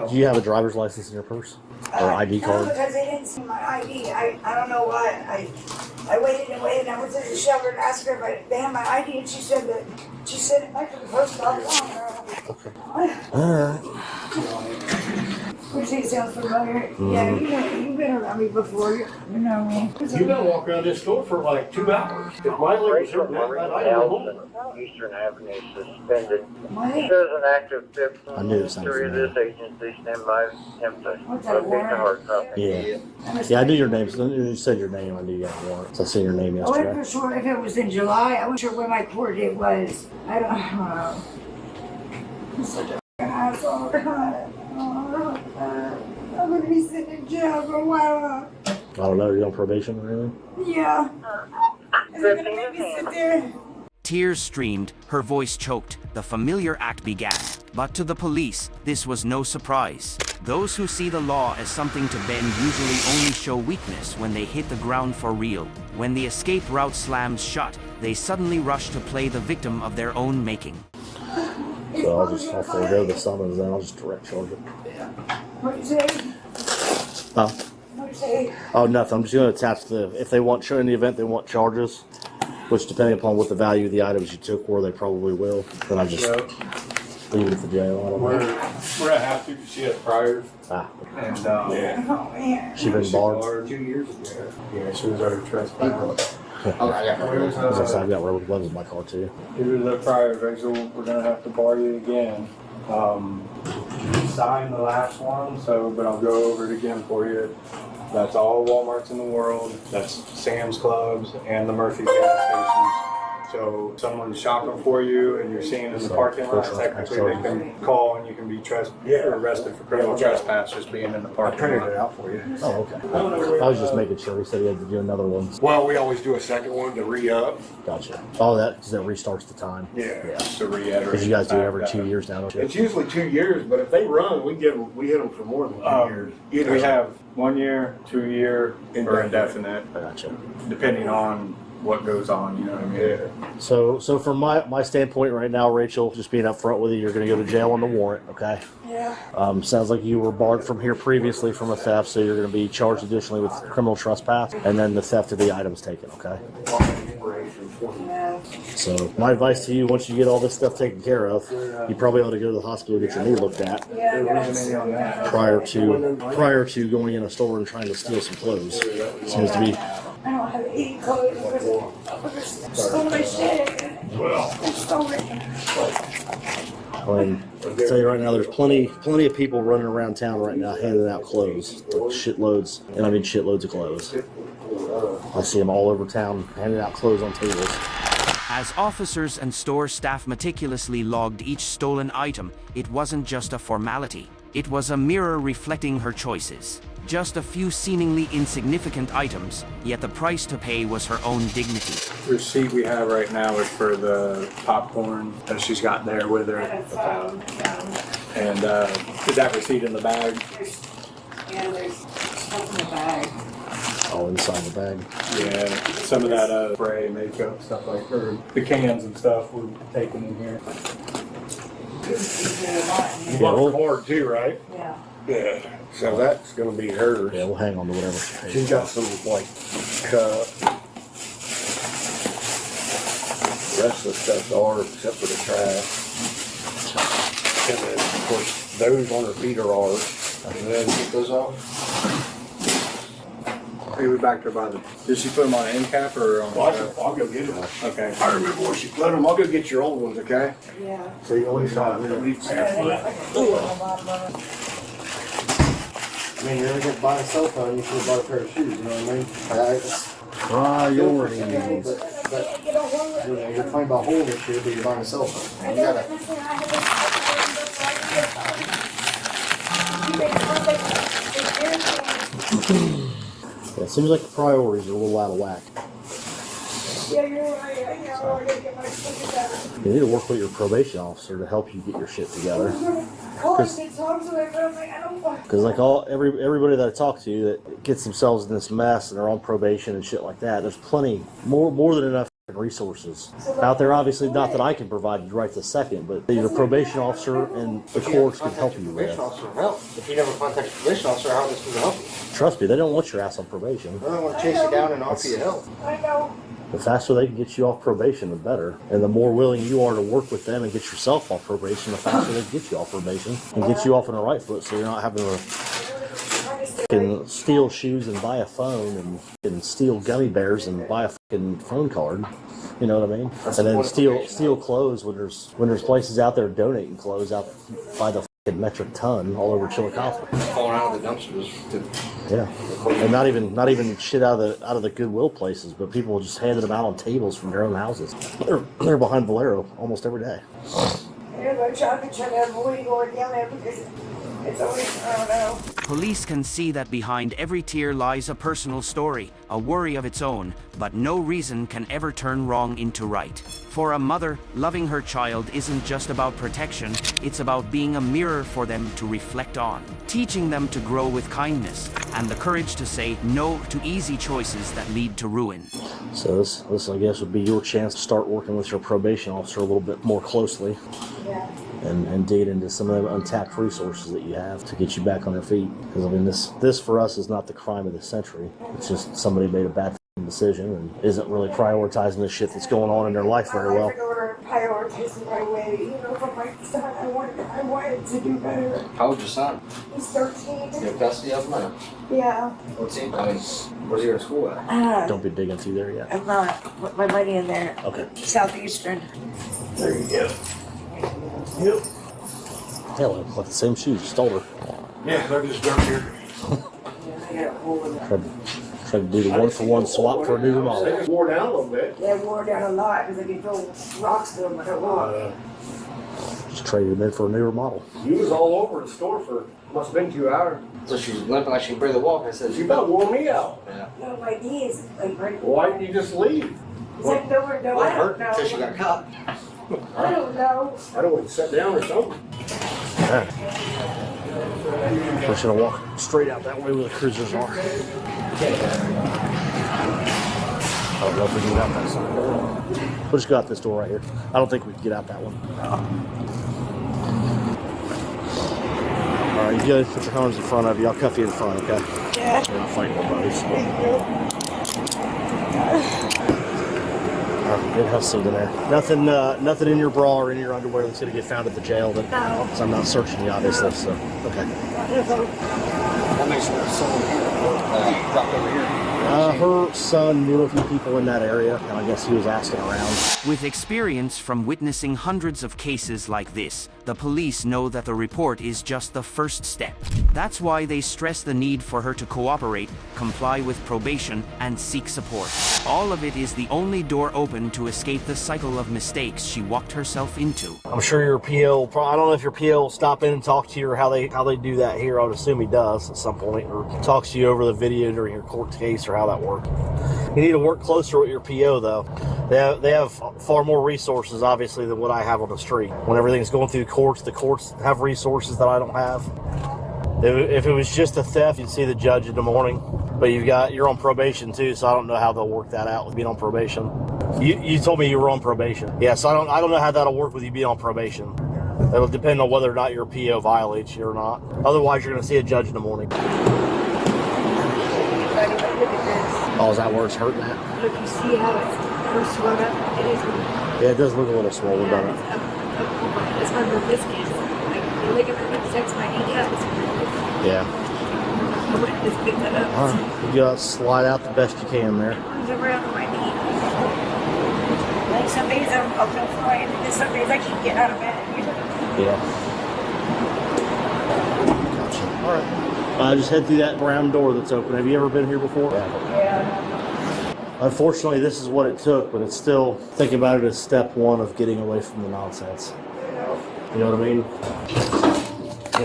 Do you have a driver's license in your purse? Or ID No, card? because they didn't see my ID. I don't know why. I waited and waited. I went to the shelter and asked her if they had my ID, and she said that she sent it back to the post office on her. Alright. Which sounds familiar. Yeah, you've been around me before. You know me. You've been walking around this store for like 2 hours. If my leg was hurting that bad, I'd go home. Eastern Avenue suspended. Shows an active fifth. I knew it sounded Three of this agency stand by him to locate the hard copy. Yeah. Yeah, I knew your name. So you said your name. I knew you got a warrant. So I seen your name I wasn't yesterday. for sure if it was in July. I wasn't sure when my court date was. I don't know. I'm such a asshole. I'm gonna be sitting in jail for a while. I don't know. You're on probation or anything? Yeah. Is it gonna make me sit there? Tears streamed, her voice choked, the familiar act began. But to the police, this was no surprise. Those who see the law as something to bend usually only show weakness when they hit the ground for real. When the escape route slams shut, they suddenly rush to play the victim of their own making. So I'll forego the summons, then I'll just direct charge it. What do you say? Huh? What do you say? Oh, nothing. I'm just going to attach if they want, in the event they want charges, which depending upon what the value of the items you took were, they probably will. Then I just leave it at the jail. I don't know. We're gonna have to because she has priors. Ah. And Oh man. She been barred. 2 years ago. Yeah, she was already trespassing. I've got rubber gloves in my car too. Due to the priors, Rachel, we're gonna have to bar you again. You signed the last one, but I'll go over it again for you. That's all Walmarts in the world. That's Sam's Clubs and the Murphy gas stations. So if someone's shopping for you and you're seeing in the parking lot, technically they can call and you can be arrested for criminal trespass just being in the parking lot. I printed it out for you. Oh, okay. I was just making sure. He said he had to do another one. Well, we always do a second one to re-up. Gotcha. Oh, because that restarts the time. Yeah. To re-iterate. Because you guys do it every 2 years now, don't you? It's usually 2 years, but if they run, we hit them for more than 2 years. We have 1 year, 2 year, or indefinite. I gotcha. Depending on what goes on, you know what I mean? Yeah. So from my standpoint right now, Rachel, just being upfront with you, you're going to go to jail on the warrant, okay? Yeah. Sounds like you were barred from here previously from a theft, so you're going to be charged additionally with criminal trespass, and then the theft of the items taken, okay? Yeah. So my advice to you, once you get all this stuff taken care of, you probably ought to go to the hospital and get your knee looked at prior to going in a store and trying to steal some clothes. Seems to be. I don't have any clothes because I stole my shit. I stole it. I mean, I'll tell you right now, there's plenty of people running around town right now handing out clothes, like shitloads, and I mean shitloads of clothes. I see them all over town handing out clothes on tables. As officers and store staff meticulously logged each stolen item, it wasn't just a formality. It was a mirror reflecting her choices. Just a few seemingly insignificant items, yet the price to pay was her own dignity. The receipt we have right now is for the popcorn that she's got there with her. And is that receipt in the bag? Yeah, there's stuff in the bag. All inside the bag. Yeah, some of that spray, makeup, stuff like, or the cans and stuff were taken in here. You work hard too, right? Yeah. Yeah. So that's going to be hers. Yeah, we'll hang on to whatever she pays. She's got some like the rest of the stuff's ours except for the trash. And then of course those on her feet are ours. And then get those off. Maybe back to her by the. Did she put them on an end cap or on? I'll go get them. Okay. I remember where she put them. I'll go get your old ones. Okay. Yeah. So you always saw it. I mean, you're gonna buy a cell phone, you should have bought a pair of shoes, you know what I mean? Priorities. But you know, you're talking about holding this shit, but you're buying a cell phone. You gotta. Yeah, it seems like the priorities are a little out of whack. Yeah, you're right. I gotta get my shit together. You need to work with your probation officer to help you get your shit together. Because like everybody that I talk to that gets themselves in this mess and they're on probation and shit like that, there's plenty, more than enough resources out there. Obviously, not that I can provide you right this second, but your probation officer and the courts can help you with. If you never contact the probation officer, how is this going to help you? Trust me, they don't want your ass on probation. They don't want to chase you down and offer you help. I know. The faster they can get you off probation, the better. And the more willing you are to work with them and get yourself off probation, the faster they can get you off probation and get you off on the right foot, so you're not having to steal shoes and buy a phone and steal gummy bears and buy a fucking phone card. You know what I mean? And then steal clothes when there's places out there donating clothes out by the fucking metric ton all over Chillicothe. Falling out of the dumpsters. Yeah, and not even shit out of the Goodwill places, but people just handing them out on tables from their own houses. They're behind Valero almost every day. Yeah, but I'm trying to avoid going down there because It's always, I don't know. Police can see that behind every tear lies a personal story, a worry of its own, but no reason can ever turn wrong into right. For a mother, loving her child isn't just about protection, it's about being a mirror for them to reflect on, teaching them to grow with kindness, and the courage to say no to easy choices that lead to ruin. So this I guess would be your chance to start working with your probation officer a little bit more closely. Yeah. And dig into some of the untapped resources that you have to get you back on your feet. Because I mean, this for us is not the crime of the century. It's just somebody made a bad decision and isn't really prioritizing the shit that's going on in their life very well. I have to go to prioritize my way. You know, for my son, I wanted to do better. How old's your son? He's 13. You have custody of him now? Yeah. What's he? I mean, where's he go to school at? Don't be digging through there yet. I'm not. Put my money in there. Okay. Southeastern. There you go. Yep. Hell, like the same shoes. You stole her. Yeah, they're just dirt here. Tried to do the one-for-one swap for a new They model. just wore down a little bit. They wore down a lot because I can throw rocks to them when I walk. Just traded them in for a newer model. You was all over the store for, must have been 2 hours. So she's limping like she can barely walk. I said, You about wore me out. Yeah. No, my knee is like right. Why didn't you just leave? Is that nowhere? No, I don't know. Until she got caught. I don't know. I don't want to sit down or something. We're just gonna walk straight out that way where the cruisers are. I don't know if we can get out that side. We'll just go out this door right here. I don't think we can get out that one. All right, you guys put your hands in front of you. I'll cuff you in front, okay? Yeah. We're not fighting nobody. Good hustle in there. Nothing in your bra or in your underwear that's gonna get found at the jail. So I'm not searching you, obviously. So okay. That makes sense. Dropped over here. Her son knew a few people in that area, and I guess he was asking around. With experience from witnessing hundreds of cases like this, the police know that the report is just the first step. That's why they stress the need for her to cooperate, comply with probation, and seek support. All of it is the only door open to escape the cycle of mistakes she walked herself into. I'm sure your PO, I don't know if your PO will stop in and talk to you or how they do that here. I would assume he does at some point, or talks to you over the video during your court case or how that works. You need to work closer with your PO though. They have far more resources obviously than what I have on the street. When everything's going through the courts have resources that I don't have. If it was just a theft, you'd see the judge in the morning. But you're on probation too, so I don't know how they'll work that out with being on probation. You told me you were on probation. Yeah, so I don't know how that'll work with you being on probation. It'll depend on whether or not your PO violates you or not. Otherwise, you're going to see a judge in the morning. Oh, is that where it's hurting at? Look, you see how it's swollen up? It is. Yeah, it does look a little swollen, doesn't it? It's one of the biscuits. Like, the ligament that protects my kneecaps. Yeah. I wouldn't just pick that up. All right. You gotta slide out the best you can there. It's around my knee. Like, some days I'll feel fine, and some days I can't get out of bed. Yeah. Gotcha. All right. Just head through that brown door that's open. Have you ever been here before? Yeah. Unfortunately, this is what it took, but it's still, think about it as step one of getting away from the nonsense. You know what I mean?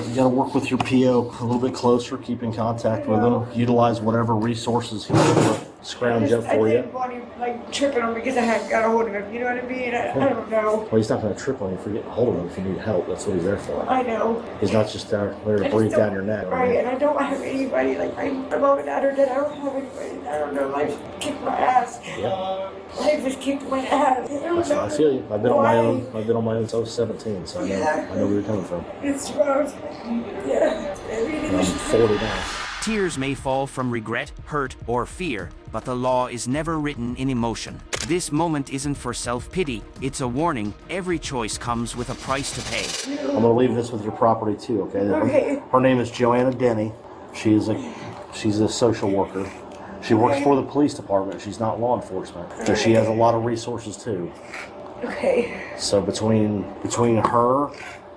You gotta work with your PO a little bit closer, keep in contact with him, utilize whatever resources he's able to scrounge up for I you. didn't want him, like, tripping on me because I hadn't got a hold of him. You know what I mean? I don't know. Well, he's not gonna trip on you for getting a hold of him if you need help. That's what he's there for. I know. He's not just there to breathe down your neck. Right, and I don't have anybody, like, I'm alone at her that I don't have anybody. I don't know, life kicked my ass. Yeah. Life has kicked my ass. I don't know. I feel you. I've been on my own. I've been on my own since I was 17, so I know where you're coming from. It's rough. Yeah. And I'm 40 now. Tears may fall from regret, hurt, or fear, but the law is never written in emotion. This moment isn't for self-pity, it's a warning. Every choice comes with a price to pay. I'm gonna leave this with your property too, okay? Okay. Her name is Joanna Denny. She's a social worker. She works for the police department. She's not law enforcement. So she has a lot of resources too. Okay. So between her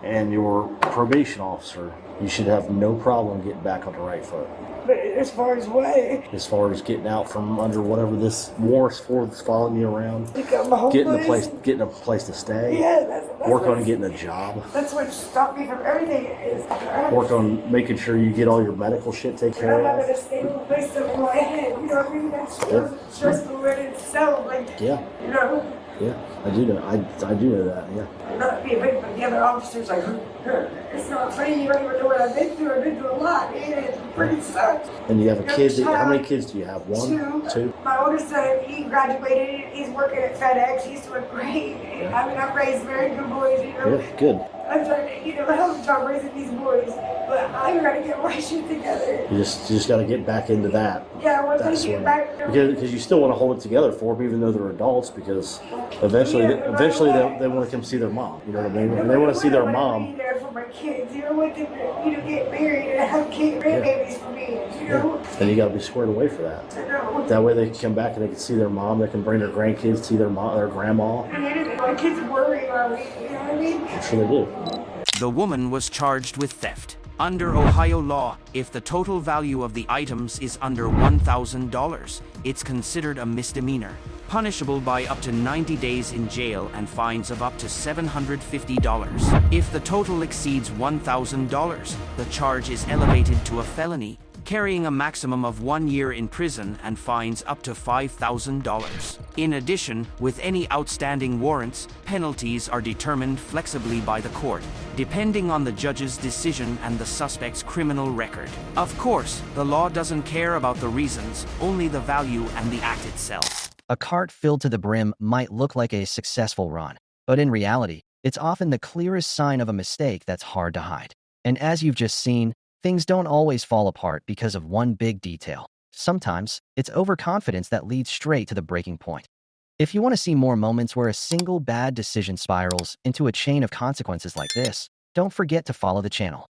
and your probation officer, you should have no problem getting back on the right foot. But as far as what? As far as getting out from under whatever this warrant's for that's following you around, Become homeless. getting a place to stay, Yeah, that's work on what's- getting a job, That's what stopped me from everything. Is work on making sure you get all your medical shit taken I'm care having of. a stable place in my head. You know what I mean? That's stressful in itself. Like, Yeah, you know, yeah, I do know. I do know that. Yeah. not being victim, but the other officers like, it's not funny. You don't even know what I've been through. I've been through a lot. It pretty sucks. And you have a Your kid. How many child- kids do you have? One, two. My oldest son, he graduated. He's working at FedEx. He's doing great. I mean, I've raised very good boys, you know. Yeah, good. I'm trying to, help job raising these boys, but I'm trying to get my shit together. You just got to get back into that. Yeah, once I That's get when- back. because you still want to hold it together for them, even though they're adults. Because eventually, they want to come see their mom. You know what I mean? And they want to see their I mom. be there for my kids. You know, want them to, get married and have kids, grandbabies for me. You know. And you got to be squared away for that. I know. That way they can come back and they can see their mom. They can bring their grandkids, see their mom, their grandma. My kids worry about me. You know what I mean? I'm sure they do. The woman was charged with theft. Under Ohio law, if the total value of the items is under $1,000, it's considered a misdemeanor, punishable by up to 90 days in jail and fines of up to $750. If the total exceeds $1,000, the charge is elevated to a felony, carrying a maximum of 1 year in prison and fines up to $5,000. In addition, with any outstanding warrants, penalties are determined flexibly by the court, depending on the judge's decision and the suspect's criminal record. Of course, the law doesn't care about the reasons, only the value and the act itself. A cart filled to the brim might look like a successful run, but in reality, it's often the clearest sign of a mistake that's hard to hide. And as you've just seen, things don't always fall apart because of one big detail. Sometimes, it's overconfidence that leads straight to the breaking point. If you want to see more moments where a single bad decision spirals into a chain of consequences like this, don't forget to follow the channel.